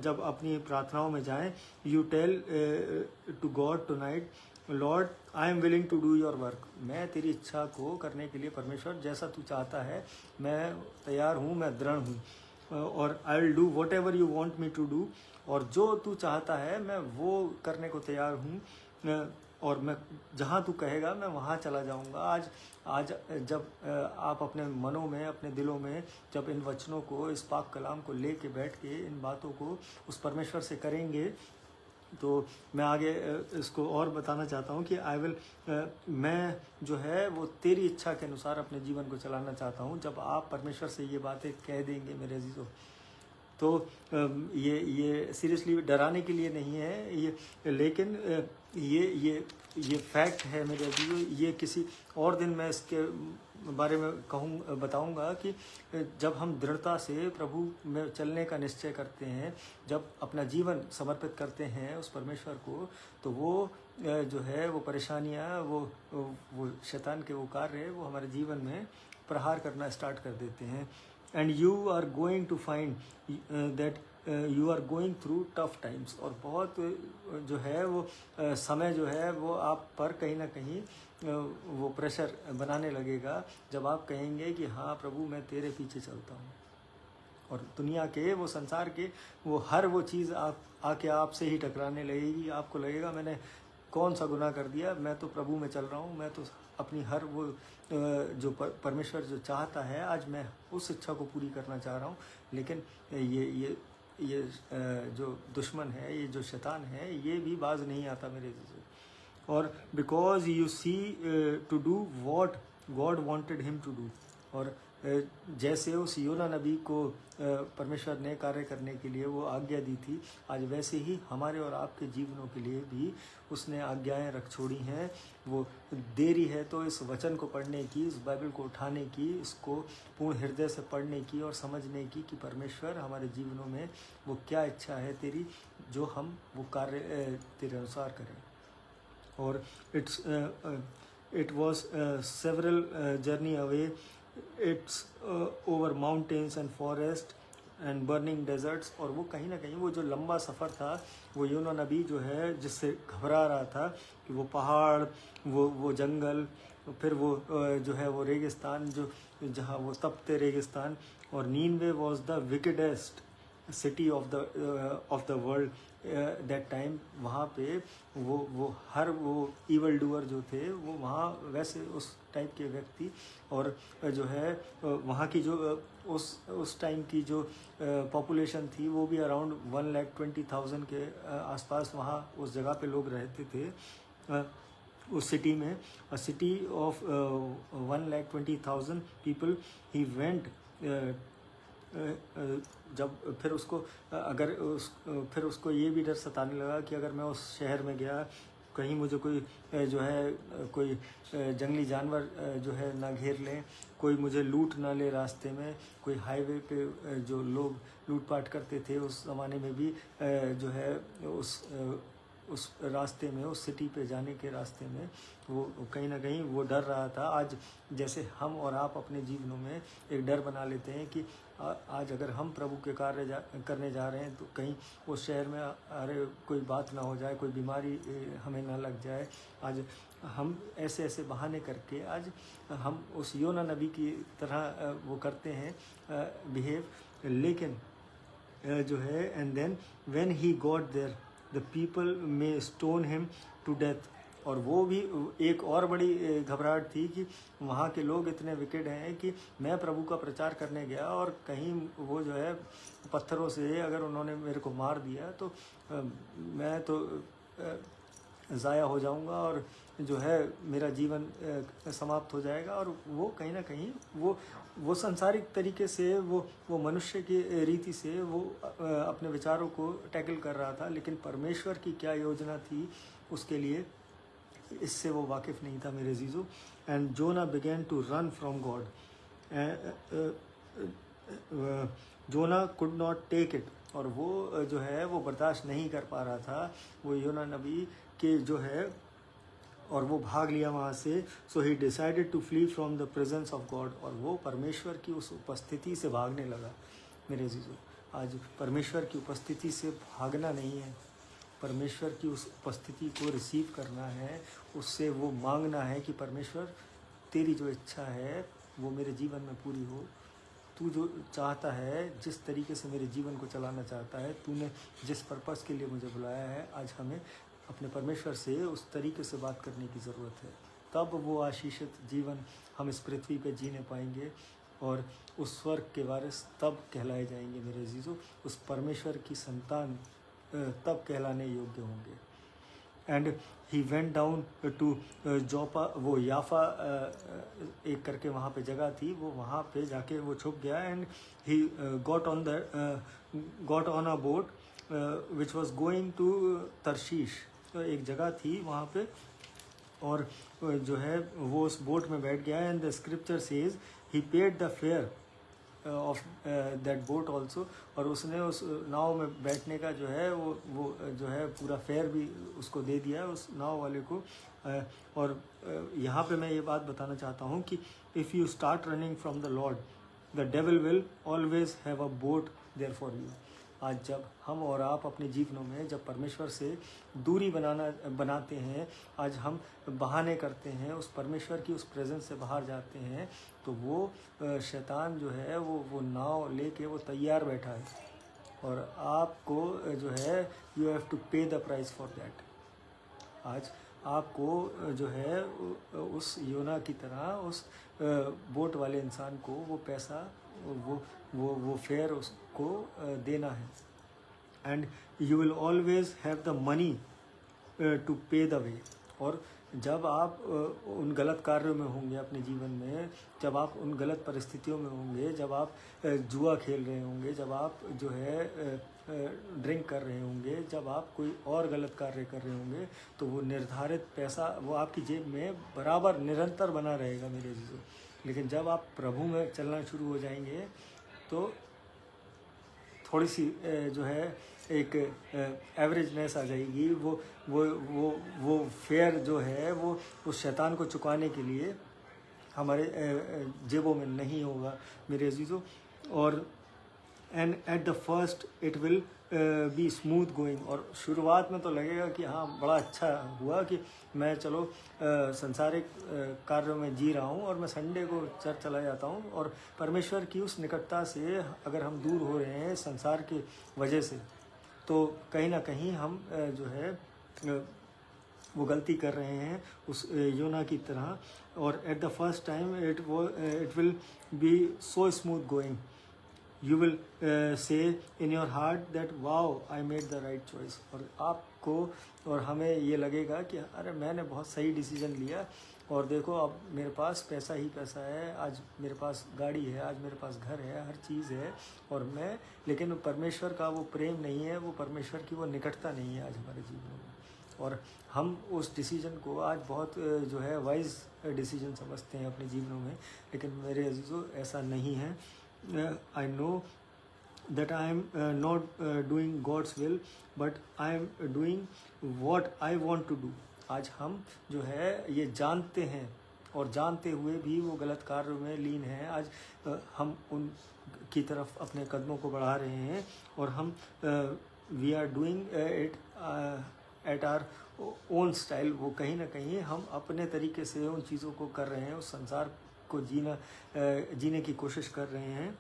जब अपनी प्रार्थनाओं में जाएं, you tell to God tonight, Lord I am willing to do your work. मैं तेरी इच्छा को करने के लिए परमेश्वर जैसा तू चाहता है मैं तैयार हूँ, मैं दृढ़ हूँ, और I will do whatever you want me to do. और जो तू चाहता है मैं वो करने को तैयार हूँ, और मैं जहाँ तू कहेगा मैं वहाँ चला जाऊँगा। आज जब आप अपने मनों में, अपने दिलों में जब इन वचनों को, इस पाक कलाम को लेके बैठ के इन बातों को उस परमेश्वर से करेंगे, तो मैं आगे इसको और बताना चाहता हूँ कि मैं जो है वो तेरी इच्छा के अनुसार अपने जीवन को चलाना चाहता हूँ। जब आप परमेश्वर से ये बातें कह देंगे मेरे अजीज़ों, तो ये सीरियसली डराने के लिए नहीं है ये, लेकिन ये फैक्ट है मेरे अजीज़ों। ये किसी और दिन मैं इसके बारे में बताऊंगा कि जब हम दृढ़ता से प्रभु में चलने का निश्चय करते हैं, जब अपना जीवन समर्पित करते हैं उस परमेश्वर को, तो वो जो है वो परेशानियां, वो शैतान के वो कार्य वो हमारे जीवन में प्रहार करना स्टार्ट कर देते हैं। And you are going to find that you are going through tough times. और बहुत जो है वो समय जो है वो आप पर कहीं ना कहीं वो प्रेशर बनाने लगेगा, जब आप कहेंगे कि हाँ प्रभु मैं तेरे पीछे चलता हूँ। और दुनिया के, वो संसार के, वो हर वो चीज़ आप आके आपसे ही टकराने लगेगी। आपको लगेगा मैंने कौन सा गुनाह कर दिया, मैं तो प्रभु में चल रहा हूँ, मैं तो अपनी हर वो जो परमेश्वर जो चाहता है आज मैं उस इच्छा को पूरी करना चाह रहा हूँ। लेकिन ये जो दुश्मन है, ये जो शैतान है, ये भी बाज नहीं आता मेरे से। और because you see to do what God wanted him to do. और जैसे उस योना नबी को परमेश्वर ने कार्य करने के लिए वो आज्ञा दी थी, आज वैसे ही हमारे और आपके जीवनों के लिए भी उसने आज्ञाएं रख छोड़ी हैं। वो देरी है तो इस वचन को पढ़ने की, इस बाइबल को उठाने की, इसको पूर्ण हृदय से पढ़ने की और समझने की कि परमेश्वर हमारे जीवनों में वो क्या इच्छा है तेरी, जो हम वो कार्य तेरे अनुसार करें। और it was several journey away, it's over mountains and forest and burning deserts। और वो कहीं ना कहीं वो जो लंबा सफ़र था, वो योना नबी जो है जिससे घबरा रहा था कि वो पहाड़, वो जंगल, फिर वो जो है वो रेगिस्तान, जो जहाँ वो तपते रेगिस्तान। और Nineveh was the wickedest city of the world that time. वहाँ पे वो हर वो इवल डूअर जो थे वो वहाँ वैसे उस टाइप के व्यक्ति, और जो है वहाँ की जो उस टाइम की जो पॉपुलेशन थी वो भी अराउंड 1,20,000 के आसपास वहाँ उस जगह पे लोग रहते थे उस सिटी में। अ city of 1,20,000 people. He went जब फिर उसको फिर उसको ये भी डर सताने लगा कि अगर मैं उस शहर में गया, कहीं मुझे कोई जो है कोई जंगली जानवर जो है ना घेर लें, कोई मुझे लूट ना ले रास्ते में, कोई हाईवे पे जो लोग लूटपाट करते थे उस ज़माने में भी जो है उस रास्ते में, उस सिटी पे जाने के रास्ते में वो कहीं ना कहीं वो डर रहा था। आज जैसे हम और आप अपने जीवनों में एक डर बना लेते हैं कि आज अगर हम प्रभु के कार्य करने जा रहे हैं तो कहीं उस शहर में अरे कोई बात ना हो जाए, कोई बीमारी हमें ना लग जाए। आज हम ऐसे ऐसे बहाने करके आज हम उस योना नबी की तरह वो करते हैं बिहेव। लेकिन जो है and then when he got there the people may stone him to death. और वो भी एक और बड़ी घबराहट थी कि वहाँ के लोग इतने विकेट हैं कि मैं प्रभु का प्रचार करने गया और कहीं वो जो है पत्थरों से अगर उन्होंने मेरे को मार दिया तो मैं तो ज़ाया हो जाऊंगा और जो है मेरा जीवन समाप्त हो जाएगा। और वो कहीं ना कहीं वो सांसारिक तरीके से वो मनुष्य की रीति से वो अपने विचारों को टैकल कर रहा था, लेकिन परमेश्वर की क्या योजना थी उसके लिए इससे वो वाकिफ़ नहीं था मेरे अजीज़ों। And Jonah began to run from God. Jonah could not take it, और वो जो है वो बर्दाश्त नहीं कर पा रहा था वो योना नबी के जो है, और वो भाग लिया वहाँ से। So he decided to flee from the presence of God, और वो परमेश्वर की उस उपस्थिति से भागने लगा मेरे अजीज़ों। आज परमेश्वर की उपस्थिति से भागना नहीं है, परमेश्वर की उस उपस्थिति को रिसीव करना है, उससे वो मांगना है कि परमेश्वर तेरी जो इच्छा है वो मेरे जीवन में पूरी हो। तू जो चाहता है, जिस तरीके से मेरे जीवन को चलाना चाहता है, तूने जिस पर्पस के लिए मुझे बुलाया है, आज हमें अपने परमेश्वर से उस तरीके से बात करने की ज़रूरत है। तब वो आशीषित जीवन हम इस पृथ्वी पे जीने पाएंगे और उस स्वर्ग के वारिस तब कहलाए जाएंगे मेरे अजीज़ों। उस परमेश्वर की संतान तब कहलाने योग्य होंगे। And he went down to Joppa, वो याफा एक करके वहाँ पे जगह थी, वो वहाँ पे जाके वो छुप गया। And he got on a boat which was going to Tarshish, तो एक जगह थी वहाँ पे, और जो है वो उस बोट में बैठ गया। And the scripture says he paid the fair of that boat also, और उसने उस नाव में बैठने का जो है वो जो है पूरा फेयर भी उसको दे दिया है उस नाव वाले को। और यहाँ पे मैं ये बात बताना चाहता हूँ कि if you start running from the Lord, the devil will always have a boat there for you. आज जब हम और आप अपने जीवनों में जब परमेश्वर से दूरी बनाते हैं, आज हम बहाने करते हैं, उस परमेश्वर की उस प्रेजेंस से बाहर जाते हैं, तो वो शैतान जो है वो नाव लेके वो तैयार बैठा है, और आपको जो है you have to pay the price for that. आज आपको जो है उस योना की तरह उस बोट वाले इंसान को वो पैसा वो फेयर उसको देना है। And you will always have the money to pay the way. और जब आप उन गलत कार्यों में होंगे अपने जीवन में, जब आप उन गलत परिस्थितियों में होंगे, जब आप जुआ खेल रहे होंगे, जब आप जो है ड्रिंक कर रहे होंगे, जब आप कोई और गलत कार्य कर रहे होंगे, तो वो निर्धारित पैसा वो आपकी जेब में बराबर निरंतर बना रहेगा मेरे जीजों। लेकिन जब आप प्रभु में चलना शुरू हो जाएंगे तो थोड़ी सी जो है एक एवरेजनेस आ जाएगी। वो फेयर जो है वो उस शैतान को चुकाने के लिए हमारे जेबों में नहीं होगा मेरे अजीज़ों। और and at the first it will be smooth going, और शुरुआत में तो लगेगा कि हाँ बड़ा अच्छा हुआ कि मैं चलो संसारिक कार्यों में जी रहा हूँ और मैं संडे को चर्च चला जाता हूँ, और परमेश्वर की उस निकटता से अगर हम दूर हो रहे हैं संसार की वजह से, तो कहीं ना कहीं हम जो है वो गलती कर रहे हैं उस योना की तरह। और at the first time it will be so smooth going, you will say in your heart that wow I made the right choice। और आपको और हमें ये लगेगा कि अरे मैंने बहुत सही डिसीजन लिया, और देखो अब मेरे पास पैसा ही पैसा है, आज मेरे पास गाड़ी है, आज मेरे पास घर है, हर चीज़ है, और मैं लेकिन परमेश्वर का वो प्रेम नहीं है, वो परमेश्वर की वो निकटता नहीं है आज हमारे जीवन में। और हम उस डिसीजन को आज बहुत जो है वाइज डिसीजन समझते हैं अपने जीवनों में, लेकिन मेरे अजीज़ों ऐसा नहीं है। I know that I am not doing God's will, but I am doing what I want to do। आज हम जो है ये जानते हैं और जानते हुए भी वो गलत कार्यों में लीन हैं। आज हम उन की तरफ अपने कदमों को बढ़ा रहे हैं, और हम we are doing it at our own style. वो कहीं ना कहीं हम अपने तरीके से उन चीज़ों को कर रहे हैं, उस संसार को जीने की कोशिश कर रहे हैं।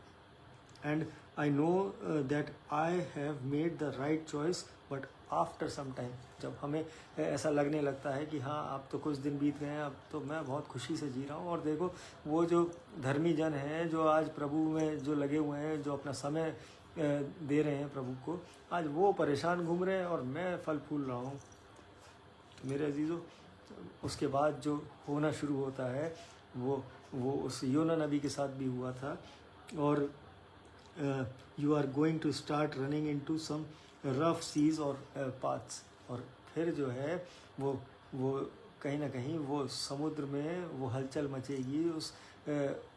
And I know that I have made the right choice, but after some time जब हमें ऐसा लगने लगता है कि हाँ अब तो कुछ दिन बीत गए हैं, अब तो मैं बहुत खुशी से जी रहा हूँ, और देखो वो जो धर्मी जन हैं जो आज प्रभु में जो लगे हुए हैं, जो अपना समय दे रहे हैं प्रभु को, आज वो परेशान घूम रहे हैं और मैं फल फूल रहा हूँ। मेरे अजीज़ों उसके बाद जो होना शुरू होता है वो उस योना नबी के साथ भी हुआ था। और you are going to start running into some rough seas और पाथ्स, और फिर जो है वो कहीं ना कहीं वो समुद्र में वो हलचल मचेगी,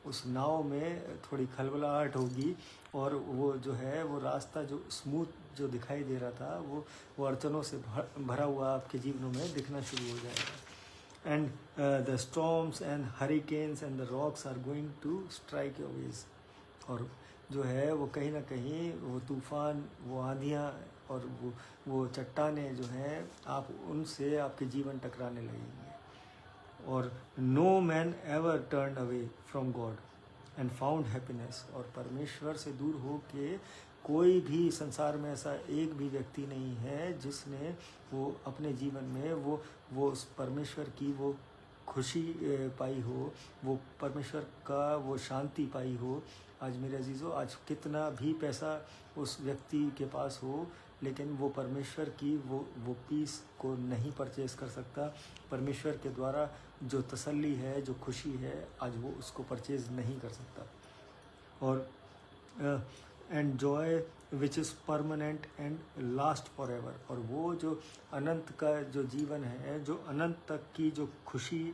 उस नाव में थोड़ी खलबलाहट होगी, और वो जो है वो रास्ता जो स्मूथ जो दिखाई दे रहा था वो अड़चनों से भरा हुआ आपके जीवनों में दिखना शुरू हो जाएगा। And the storms and hurricanes and the rocks are going to strike your ways, और जो है वो कहीं ना कहीं वो तूफ़ान, वो आंधियाँ और वो चट्टानें जो हैं आप उनसे आपके जीवन टकराने लगेंगे। और no man ever turn away from God and found happiness, और परमेश्वर से दूर हो के कोई भी संसार में ऐसा एक भी व्यक्ति नहीं है जिसने वो अपने जीवन में वो उस परमेश्वर की वो खुशी पाई हो, वो परमेश्वर का वो शांति पाई हो। आज मेरे अजीज़ों, आज कितना भी पैसा उस व्यक्ति के पास हो, लेकिन वो परमेश्वर की वो पीस को नहीं परचेज कर सकता। परमेश्वर के द्वारा जो तसल्ली है, जो खुशी है, आज वो उसको परचेज नहीं कर सकता। और and joy which is permanent and last for ever, और वो जो अनंत का जो जीवन है, जो अनंत तक की जो खुशी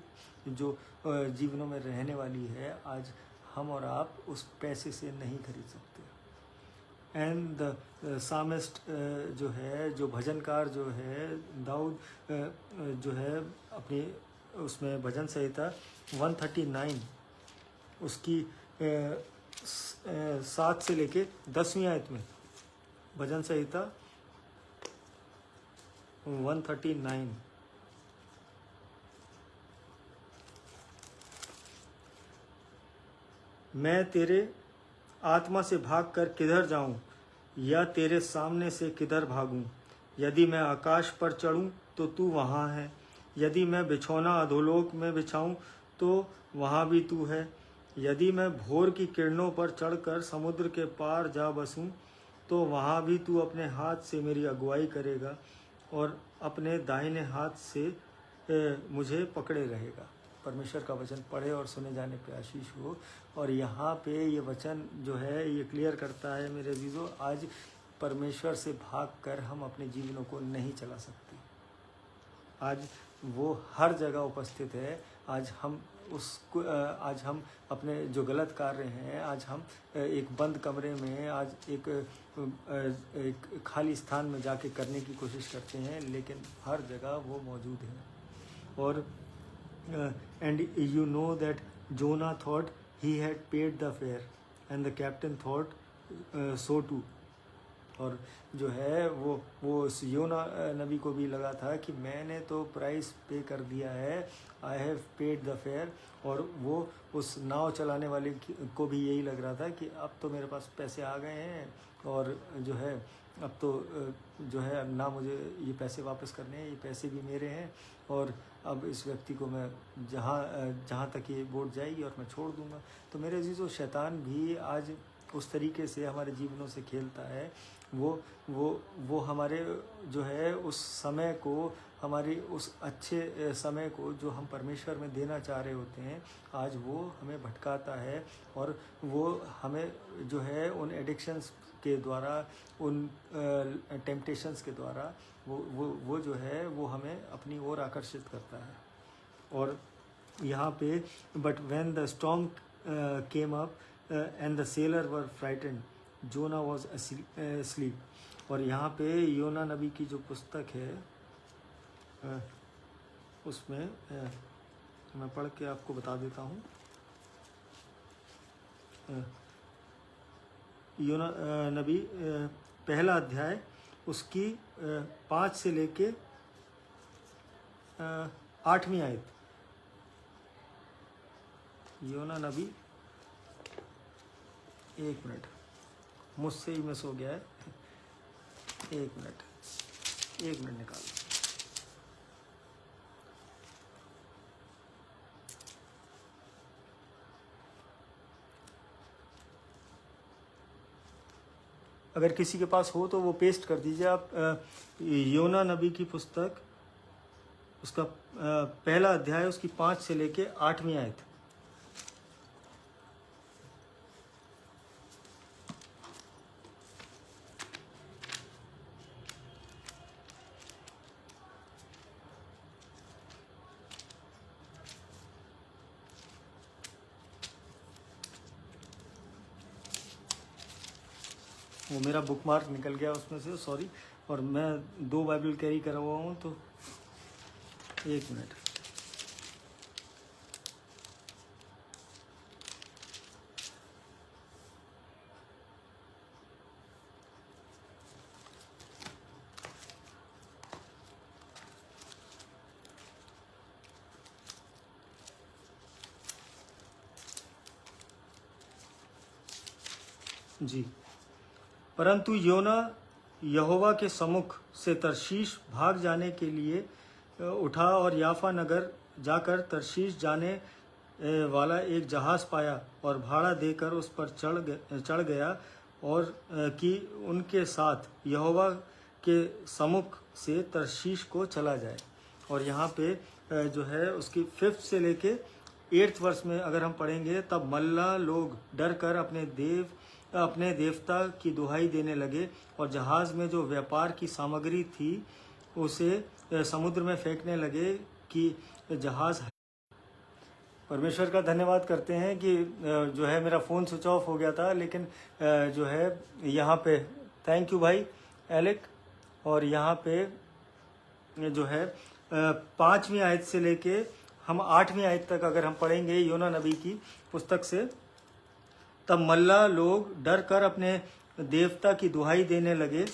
जो जीवनों में रहने वाली है, आज हम और आप उस पैसे से नहीं खरीद सकते। एंड द सामिस्ट जो है, जो भजनकार जो है दाऊद जो है अपनी उसमें भजन संहिता 139 उसकी 7 से लेके 10वीं आयत में, भजन संहिता 139 मैं तेरे आत्मा से भागकर किधर जाऊं, या तेरे सामने से किधर भागूं। यदि मैं आकाश पर चढ़ूं तो तू वहाँ है, यदि मैं बिछौना अधोलोक में बिछाऊं तो वहाँ भी तू है। यदि मैं भोर की किरणों पर चढ़कर समुद्र के पार जा बसूं तो वहाँ भी तू अपने हाथ से मेरी अगुवाई करेगा और अपने दाहिने हाथ से मुझे पकड़े रहेगा। परमेश्वर का वचन पढ़े और सुने जाने पे आशीष हो। और यहाँ पे ये वचन जो है ये क्लियर करता है मेरे अजीज़ों, आज परमेश्वर से भागकर हम अपने जीवनों को नहीं चला सकते। आज वो हर जगह उपस्थित है। आज हम अपने जो गलत कार्य हैं, आज हम एक बंद कमरे में, आज एक खाली स्थान में जाके करने की कोशिश करते हैं, लेकिन हर जगह वो मौजूद है। और and you know that Jonah thought he had paid the fare and the captain thought so too। और जो है वो उस योना नबी को भी लगा था कि मैंने तो प्राइस पे कर दिया है, I have paid the fair. और वो उस नाव चलाने वाले को भी यही लग रहा था कि अब तो मेरे पास पैसे आ गए हैं, और जो है अब तो जो है ना मुझे ये पैसे वापस करने हैं, ये पैसे भी मेरे हैं, और अब इस व्यक्ति को मैं जहाँ तक ये बोट जाएगी और मैं छोड़ दूँगा। तो मेरे अजीज़ों, शैतान भी आज उस तरीके से हमारे जीवनों से खेलता है। वो हमारे जो है उस समय को, हमारी उस अच्छे समय को जो हम परमेश्वर में देना चाह रहे होते हैं, आज वो हमें भटकाता है, और वो हमें जो है उन एडिक्शंस के द्वारा, उन टेम्पटेशंस के द्वारा वो जो है वो हमें अपनी ओर आकर्षित करता है। और यहाँ पे but when the storm came up and the sailor were frightened, Jonah was asleep। और यहाँ पे योना नबी की जो पुस्तक है उसमें मैं पढ़ के आपको बता देता हूँ। योना नबी पहला अध्याय उसकी 5 से लेके 8वीं आयत। योना नबी, 1 मिनट, मुझसे ही मिस हो गया है, 1 मिनट निकाल। अगर किसी के पास हो तो वो पेस्ट कर दीजिए आप। योना नबी की पुस्तक उसका पहला अध्याय उसकी 5 से लेके 8वीं आयत। वो मेरा बुकमार्क निकल गया उसमें से, सॉरी। और मैं 2 बाइबल कैरी करा हुआ हूँ, तो 1 मिनट। जी। परंतु योना यहोवा के सम्मुख से तरशीश भाग जाने के लिए उठा और याफा नगर जाकर तरशीश जाने वाला एक जहाज पाया और भाड़ा देकर उस पर चढ़ गया और कि उनके साथ यहोवा के सम्मुख से तरशीश को चला जाए। और यहाँ पे जो है उसकी 5th से लेके 8th वर्ष में अगर हम पढ़ेंगे, तब मल्ला लोग डर कर अपने देवता की दुहाई देने लगे और जहाज में जो व्यापार की सामग्री थी उसे समुद्र में फेंकने लगे कि जहाज। परमेश्वर का धन्यवाद करते हैं कि जो है मेरा फ़ोन स्विच ऑफ हो गया था, लेकिन जो है यहाँ पे थैंक यू भाई एलेक। और यहाँ पे जो है 5वीं आयत से लेके हम 8वीं आयत तक अगर हम पढ़ेंगे योना नबी की पुस्तक से, तब मल्ला लोग डर कर अपने देवता की दुहाई देने लगे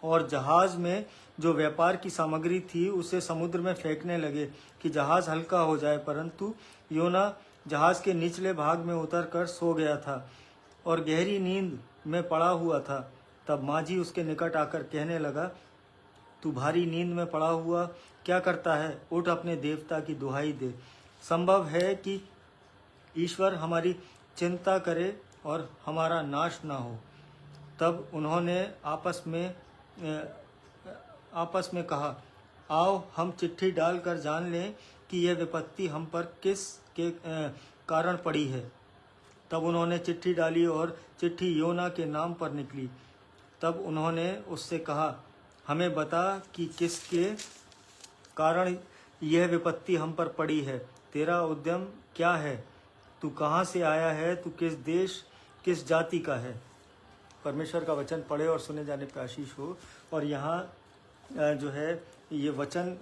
और जहाज में जो व्यापार की सामग्री थी उसे समुद्र में फेंकने लगे कि जहाज हल्का हो जाए। परंतु योना जहाज के निचले भाग में उतरकर सो गया था और गहरी नींद में पड़ा हुआ था। तब माझी उसके निकट आकर कहने लगा, तू भारी नींद में पड़ा हुआ क्या करता है? उठ अपने देवता की दुहाई दे। संभव है कि ईश्वर हमारी चिंता करे और हमारा नाश ना हो। तब उन्होंने आपस में कहा, आओ हम चिट्ठी डालकर जान लें कि यह विपत्ति हम पर किस के कारण पड़ी है। तब उन्होंने चिट्ठी डाली और चिट्ठी योना के नाम पर निकली। तब उन्होंने उससे कहा, हमें बता कि किसके कारण यह विपत्ति हम पर पड़ी है। तेरा उद्यम क्या है? तू कहाँ से आया है? तू किस देश किस जाति का है? परमेश्वर का वचन पढ़े और सुने जाने पे आशीष हो। और यहाँ जो है ये वचन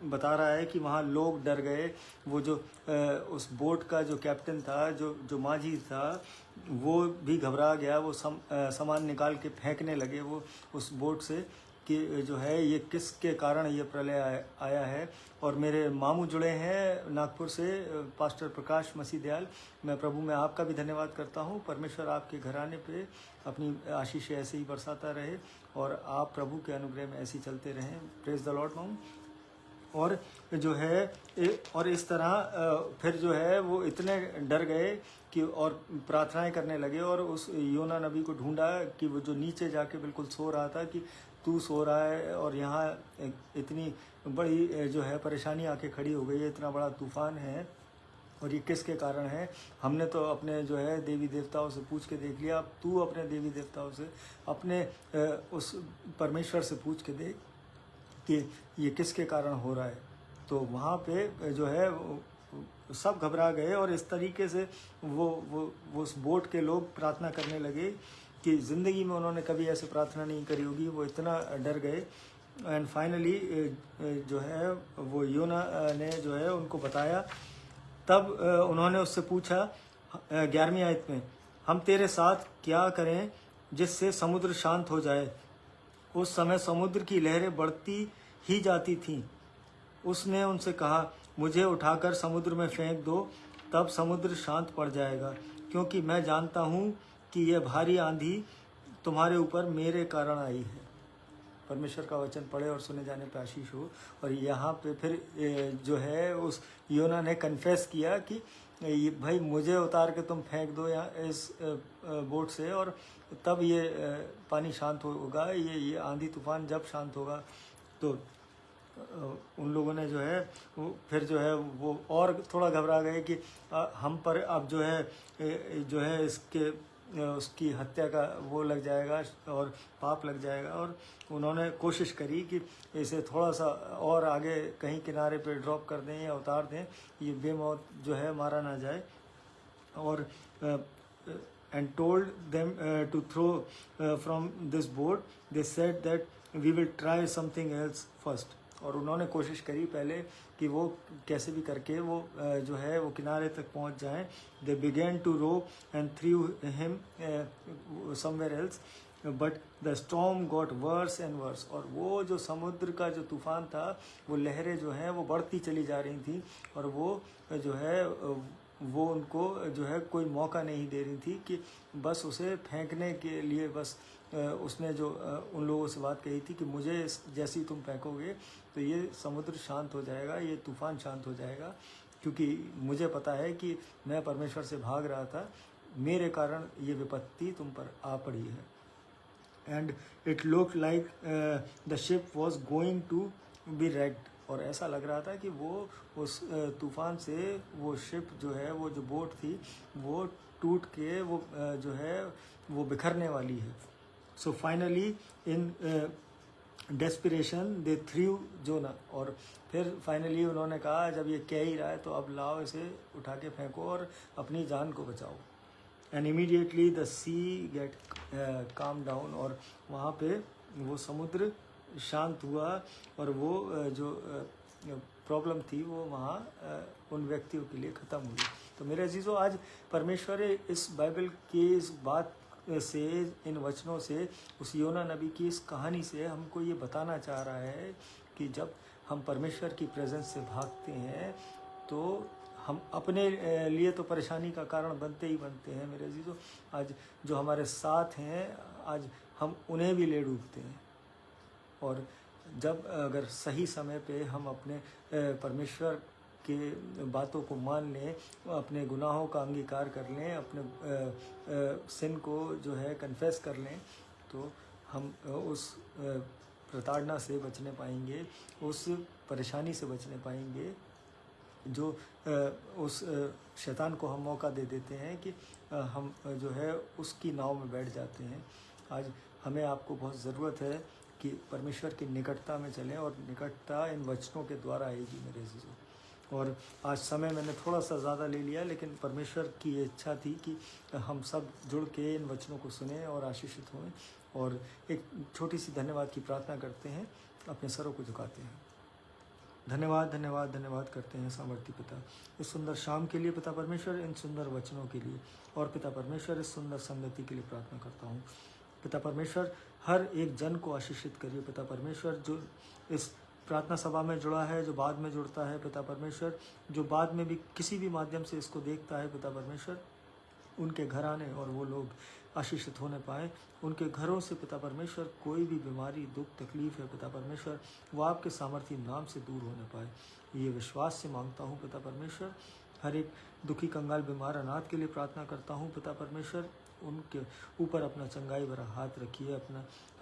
बता रहा है कि वहाँ लोग डर गए। वो जो उस बोट का जो कैप्टन था, जो माझी था, वो भी घबरा गया। वो सामान निकाल के फेंकने लगे वो उस बोट से कि जो है ये किसके कारण ये प्रलय आया है। और मेरे मामू जुड़े हैं नागपुर से, पास्टर प्रकाश मसीह दयाल। मैं प्रभु में आपका भी धन्यवाद करता हूँ। परमेश्वर आपके घराने पे अपनी आशीष ऐसे ही बरसाता रहे और आप प्रभु के अनुग्रह में ऐसे ही चलते रहें। प्रेज द लॉर्ड मामू। और जो है और इस तरह फिर जो है वो इतने डर गए कि और प्रार्थनाएं करने लगे और उस योना नबी को ढूंढा कि वो जो नीचे जाके बिल्कुल सो रहा था, कि तू सो रहा है और यहाँ इतनी बड़ी जो है परेशानी आके खड़ी हो गई है, इतना बड़ा तूफान है और ये किसके कारण है। हमने तो अपने जो है देवी देवताओं से पूछ के देख लिया, अब तू अपने देवी देवताओं से, अपने उस परमेश्वर से पूछ के देख कि ये किसके कारण हो रहा है। तो वहाँ पे जो है सब घबरा गए और इस तरीके से वो उस बोट के लोग प्रार्थना करने लगे कि ज़िंदगी में उन्होंने कभी ऐसे प्रार्थना नहीं करी होगी। वो इतना डर गए। एंड फाइनली जो है वो योना ने जो है उनको बताया। तब उन्होंने उससे पूछा 11वीं आयत में, हम तेरे साथ क्या करें जिससे समुद्र शांत हो जाए। उस समय समुद्र की लहरें बढ़ती ही जाती थीं। उसने उनसे कहा, मुझे उठाकर समुद्र में फेंक दो, तब समुद्र शांत पड़ जाएगा, क्योंकि मैं जानता हूँ कि यह भारी आंधी तुम्हारे ऊपर मेरे कारण आई है। परमेश्वर का वचन पढ़े और सुने जाने पर आशीष हो। और यहाँ पे फिर जो है उस योना ने कन्फेस किया कि भाई मुझे उतार के तुम फेंक दो यहाँ इस बोट से और तब ये पानी शांत होगा, ये आंधी तूफान जब शांत होगा। तो उन लोगों ने जो है वो फिर जो है वो और थोड़ा घबरा गए कि हम पर अब जो है इसके उसकी हत्या का वो लग जाएगा और पाप लग जाएगा। और उन्होंने कोशिश करी कि इसे थोड़ा सा और आगे कहीं किनारे पे ड्रॉप कर दें या उतार दें, ये बेमौत जो है मारा ना जाए। और and told them to throw from this boat. They said that we will try something else first. और उन्होंने कोशिश करी पहले कि वो कैसे भी करके वो जो है वो किनारे तक पहुंच जाएं। They began to row and threw him somewhere else, but the storm got worse and worse. और वो जो समुद्र का जो तूफान था, वो लहरें जो हैं वो बढ़ती चली जा रही थी और वो जो है वो उनको जो है कोई मौका नहीं दे रही थी कि बस उसे फेंकने के लिए। बस उसने जो उन लोगों से बात कही थी कि मुझे जैसी तुम फेंकोगे तो ये समुद्र शांत हो जाएगा, ये तूफान शांत हो जाएगा, क्योंकि मुझे पता है कि मैं परमेश्वर से भाग रहा था, मेरे कारण ये विपत्ति तुम पर आ पड़ी है। And it look like the ship was going to be wrecked। और ऐसा लग रहा था कि वो उस तूफान से वो शिप जो है, वो जो बोट थी, वो टूट के वो जो है वो बिखरने वाली है। So finally in desperation they threw Jonah. और फिर फाइनली उन्होंने कहा जब ये कह ही रहा है तो अब लाओ इसे उठा के फेंको और अपनी जान को बचाओ। And immediately the sea get calm down. और वहाँ पे वो समुद्र शांत हुआ और वो जो प्रॉब्लम थी वो वहाँ उन व्यक्तियों के लिए ख़त्म हुई। तो मेरे अजीज़ों, आज परमेश्वर इस बाइबल की इस बात से, इन वचनों से, उस योना नबी की इस कहानी से हमको ये बताना चाह रहा है कि जब हम परमेश्वर की प्रेजेंस से भागते हैं तो हम अपने लिए तो परेशानी का कारण बनते ही बनते हैं। मेरे अजीज़ों, आज जो हमारे साथ हैं, आज हम उन्हें भी ले डूबते हैं। और जब अगर सही समय पे हम अपने परमेश्वर के बातों को मान लें, अपने गुनाहों का अंगीकार कर लें, अपने सिन को जो है कन्फेस कर लें, तो हम उस प्रताड़ना से बचने पाएंगे, उस परेशानी से बचने पाएंगे जो उस शैतान को हम मौका दे देते हैं कि हम जो है उसकी नाव में बैठ जाते हैं। आज हमें आपको बहुत ज़रूरत है कि परमेश्वर की निकटता में चलें, और निकटता इन वचनों के द्वारा आएगी मेरे अजीज़ों। और आज समय मैंने थोड़ा सा ज़्यादा ले लिया, लेकिन परमेश्वर की ये इच्छा थी कि हम सब जुड़ के इन वचनों को सुनें और आशीषित हों। और एक छोटी सी धन्यवाद की प्रार्थना करते हैं, अपने सरों को झुकाते हैं। धन्यवाद धन्यवाद धन्यवाद करते हैं सामर्थी पिता, इस सुंदर शाम के लिए पिता परमेश्वर, इन सुंदर वचनों के लिए, और पिता परमेश्वर इस सुंदर संगति के लिए प्रार्थना करता हूँ। पिता परमेश्वर, हर एक जन को आशीषित करिए पिता परमेश्वर, जो इस प्रार्थना सभा में जुड़ा है, जो बाद में जुड़ता है पिता परमेश्वर, जो बाद में भी किसी भी माध्यम से इसको देखता है पिता परमेश्वर, उनके घर आने और वो लोग आशीषित होने पाए। उनके घरों से पिता परमेश्वर कोई भी बीमारी, दुख, तकलीफ है पिता परमेश्वर, वो आपके सामर्थी नाम से दूर होने पाए। ये विश्वास से मांगता हूँ पिता परमेश्वर। हर एक दुखी, कंगाल, बीमार, अनाथ के लिए प्रार्थना करता हूँ पिता परमेश्वर। उनके ऊपर अपना चंगाई भरा हाथ रखिए,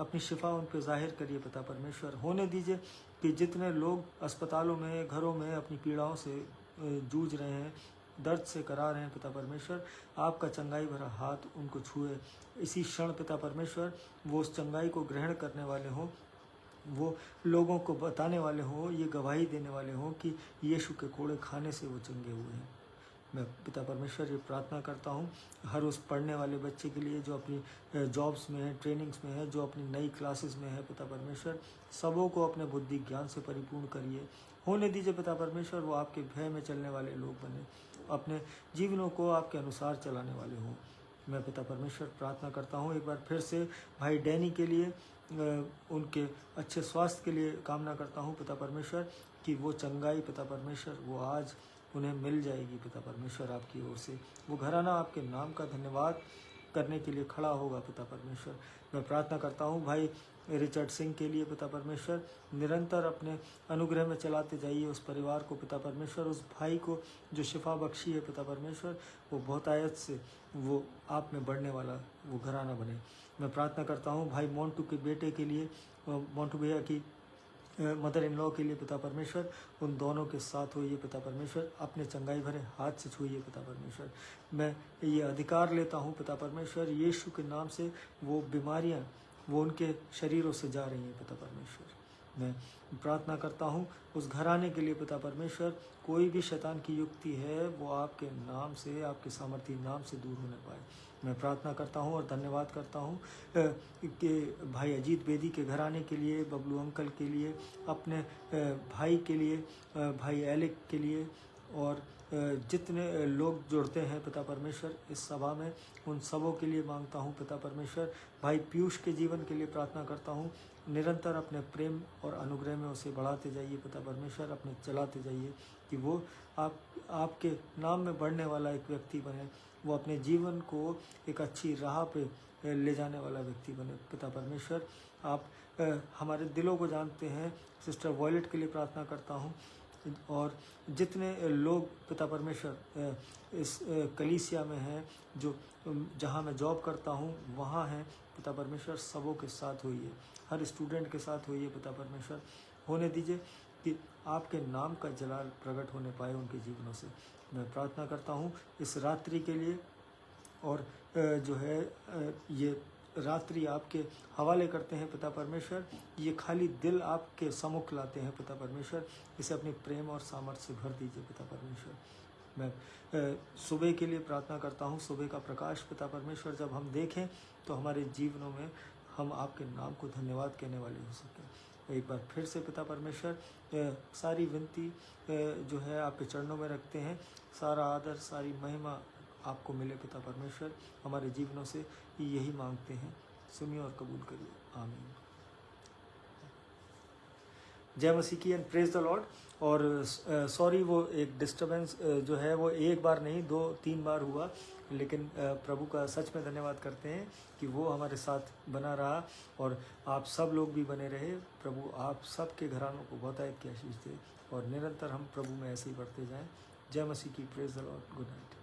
अपनी शिफा उन पर जाहिर करिए पिता परमेश्वर। होने दीजिए कि जितने लोग अस्पतालों में, घरों में अपनी पीड़ाओं से जूझ रहे हैं, दर्द से करा रहे हैं पिता परमेश्वर, आपका चंगाई भरा हाथ उनको छुए। इसी क्षण पिता परमेश्वर वो उस चंगाई को ग्रहण करने वाले हों, वो लोगों को बताने वाले हों, ये गवाही देने वाले हों कि यीशु के कोड़े खाने से वो चंगे हुए हैं। मैं पिता परमेश्वर ये प्रार्थना करता हूँ हर उस पढ़ने वाले बच्चे के लिए जो अपनी जॉब्स में है, ट्रेनिंग्स में है, जो अपनी नई क्लासेस में है पिता परमेश्वर, सबों को अपने बुद्धि ज्ञान से परिपूर्ण करिए। होने दीजिए पिता परमेश्वर वो आपके भय में चलने वाले लोग बने, अपने जीवनों को आपके अनुसार चलाने वाले हों। मैं पिता परमेश्वर प्रार्थना करता हूँ एक बार फिर से भाई डैनी के लिए, उनके अच्छे स्वास्थ्य के लिए कामना करता हूँ पिता परमेश्वर कि वो चंगाई पिता परमेश्वर वो आज उन्हें मिल जाएगी पिता परमेश्वर आपकी ओर से। वो घराना आपके नाम का धन्यवाद करने के लिए खड़ा होगा पिता परमेश्वर। मैं प्रार्थना करता हूँ भाई रिचर्ड सिंह के लिए पिता परमेश्वर, निरंतर अपने अनुग्रह में चलाते जाइए उस परिवार को पिता परमेश्वर, उस भाई को जो शिफा बख्शी है पिता परमेश्वर, वो बहुतायत से वो आप में बढ़ने वाला वो घराना बने। मैं प्रार्थना करता हूँ भाई मोंटू के बेटे के लिए, मोंटू भैया की मदर इन लॉ के लिए पिता परमेश्वर, उन दोनों के साथ होइए पिता परमेश्वर, अपने चंगाई भरे हाथ से छूइए पिता परमेश्वर। मैं ये अधिकार लेता हूँ पिता परमेश्वर, यीशु के नाम से वो बीमारियाँ वो उनके शरीरों से जा रही हैं पिता परमेश्वर। मैं प्रार्थना करता हूँ उस घराने के लिए पिता परमेश्वर, कोई भी शैतान की युक्ति है वो आपके नाम से, आपके सामर्थी नाम से दूर होने पाए। मैं प्रार्थना करता हूँ और धन्यवाद करता हूँ कि भाई अजीत बेदी के घराने के लिए, बबलू अंकल के लिए, अपने भाई के लिए, भाई एलिक के लिए, और जितने लोग जुड़ते हैं पिता परमेश्वर इस सभा में, उन सबों के लिए मांगता हूँ पिता परमेश्वर। भाई पीयूष के जीवन के लिए प्रार्थना करता हूँ, निरंतर अपने प्रेम और अनुग्रह में उसे बढ़ाते जाइए पिता परमेश्वर, अपने चलाते जाइए कि वो आपके नाम में बढ़ने वाला एक व्यक्ति बने, वो अपने जीवन को एक अच्छी राह पे ले जाने वाला व्यक्ति बने पिता परमेश्वर। आप हमारे दिलों को जानते हैं। सिस्टर वॉयलेट के लिए प्रार्थना करता हूँ, और जितने लोग पिता परमेश्वर इस कलीसिया में हैं, जो जहाँ मैं जॉब करता हूँ वहाँ हैं पिता परमेश्वर, सबों के साथ होइए, हर स्टूडेंट के साथ होइए पिता परमेश्वर। होने दीजिए कि आपके नाम का जलाल प्रकट होने पाए उनके जीवनों से। मैं प्रार्थना करता हूँ इस रात्रि के लिए, और जो है ये रात्रि आपके हवाले करते हैं पिता परमेश्वर। ये खाली दिल आपके सम्मुख लाते हैं पिता परमेश्वर, इसे अपने प्रेम और सामर्थ्य से भर दीजिए पिता परमेश्वर। मैं सुबह के लिए प्रार्थना करता हूँ, सुबह का प्रकाश पिता परमेश्वर जब हम देखें तो हमारे जीवनों में हम आपके नाम को धन्यवाद कहने वाले हो सकें। एक बार फिर से पिता परमेश्वर सारी विनती जो है आपके चरणों में रखते हैं। सारा आदर, सारी महिमा आपको मिले पिता परमेश्वर, हमारे जीवनों से यही मांगते हैं। सुनिए और कबूल करिए, आमीन। जय मसीह की एंड प्रेज द लॉर्ड। और सॉरी वो एक डिस्टरबेंस जो है वो एक बार नहीं 2-3 बार हुआ, लेकिन प्रभु का सच में धन्यवाद करते हैं कि वो हमारे साथ बना रहा, और आप सब लोग भी बने रहे। प्रभु आप सब के घरानों को बहुतायत की आशीष दे, और निरंतर हम प्रभु में ऐसे ही बढ़ते जाएं। जय मसीह की, praise the Lord, good night.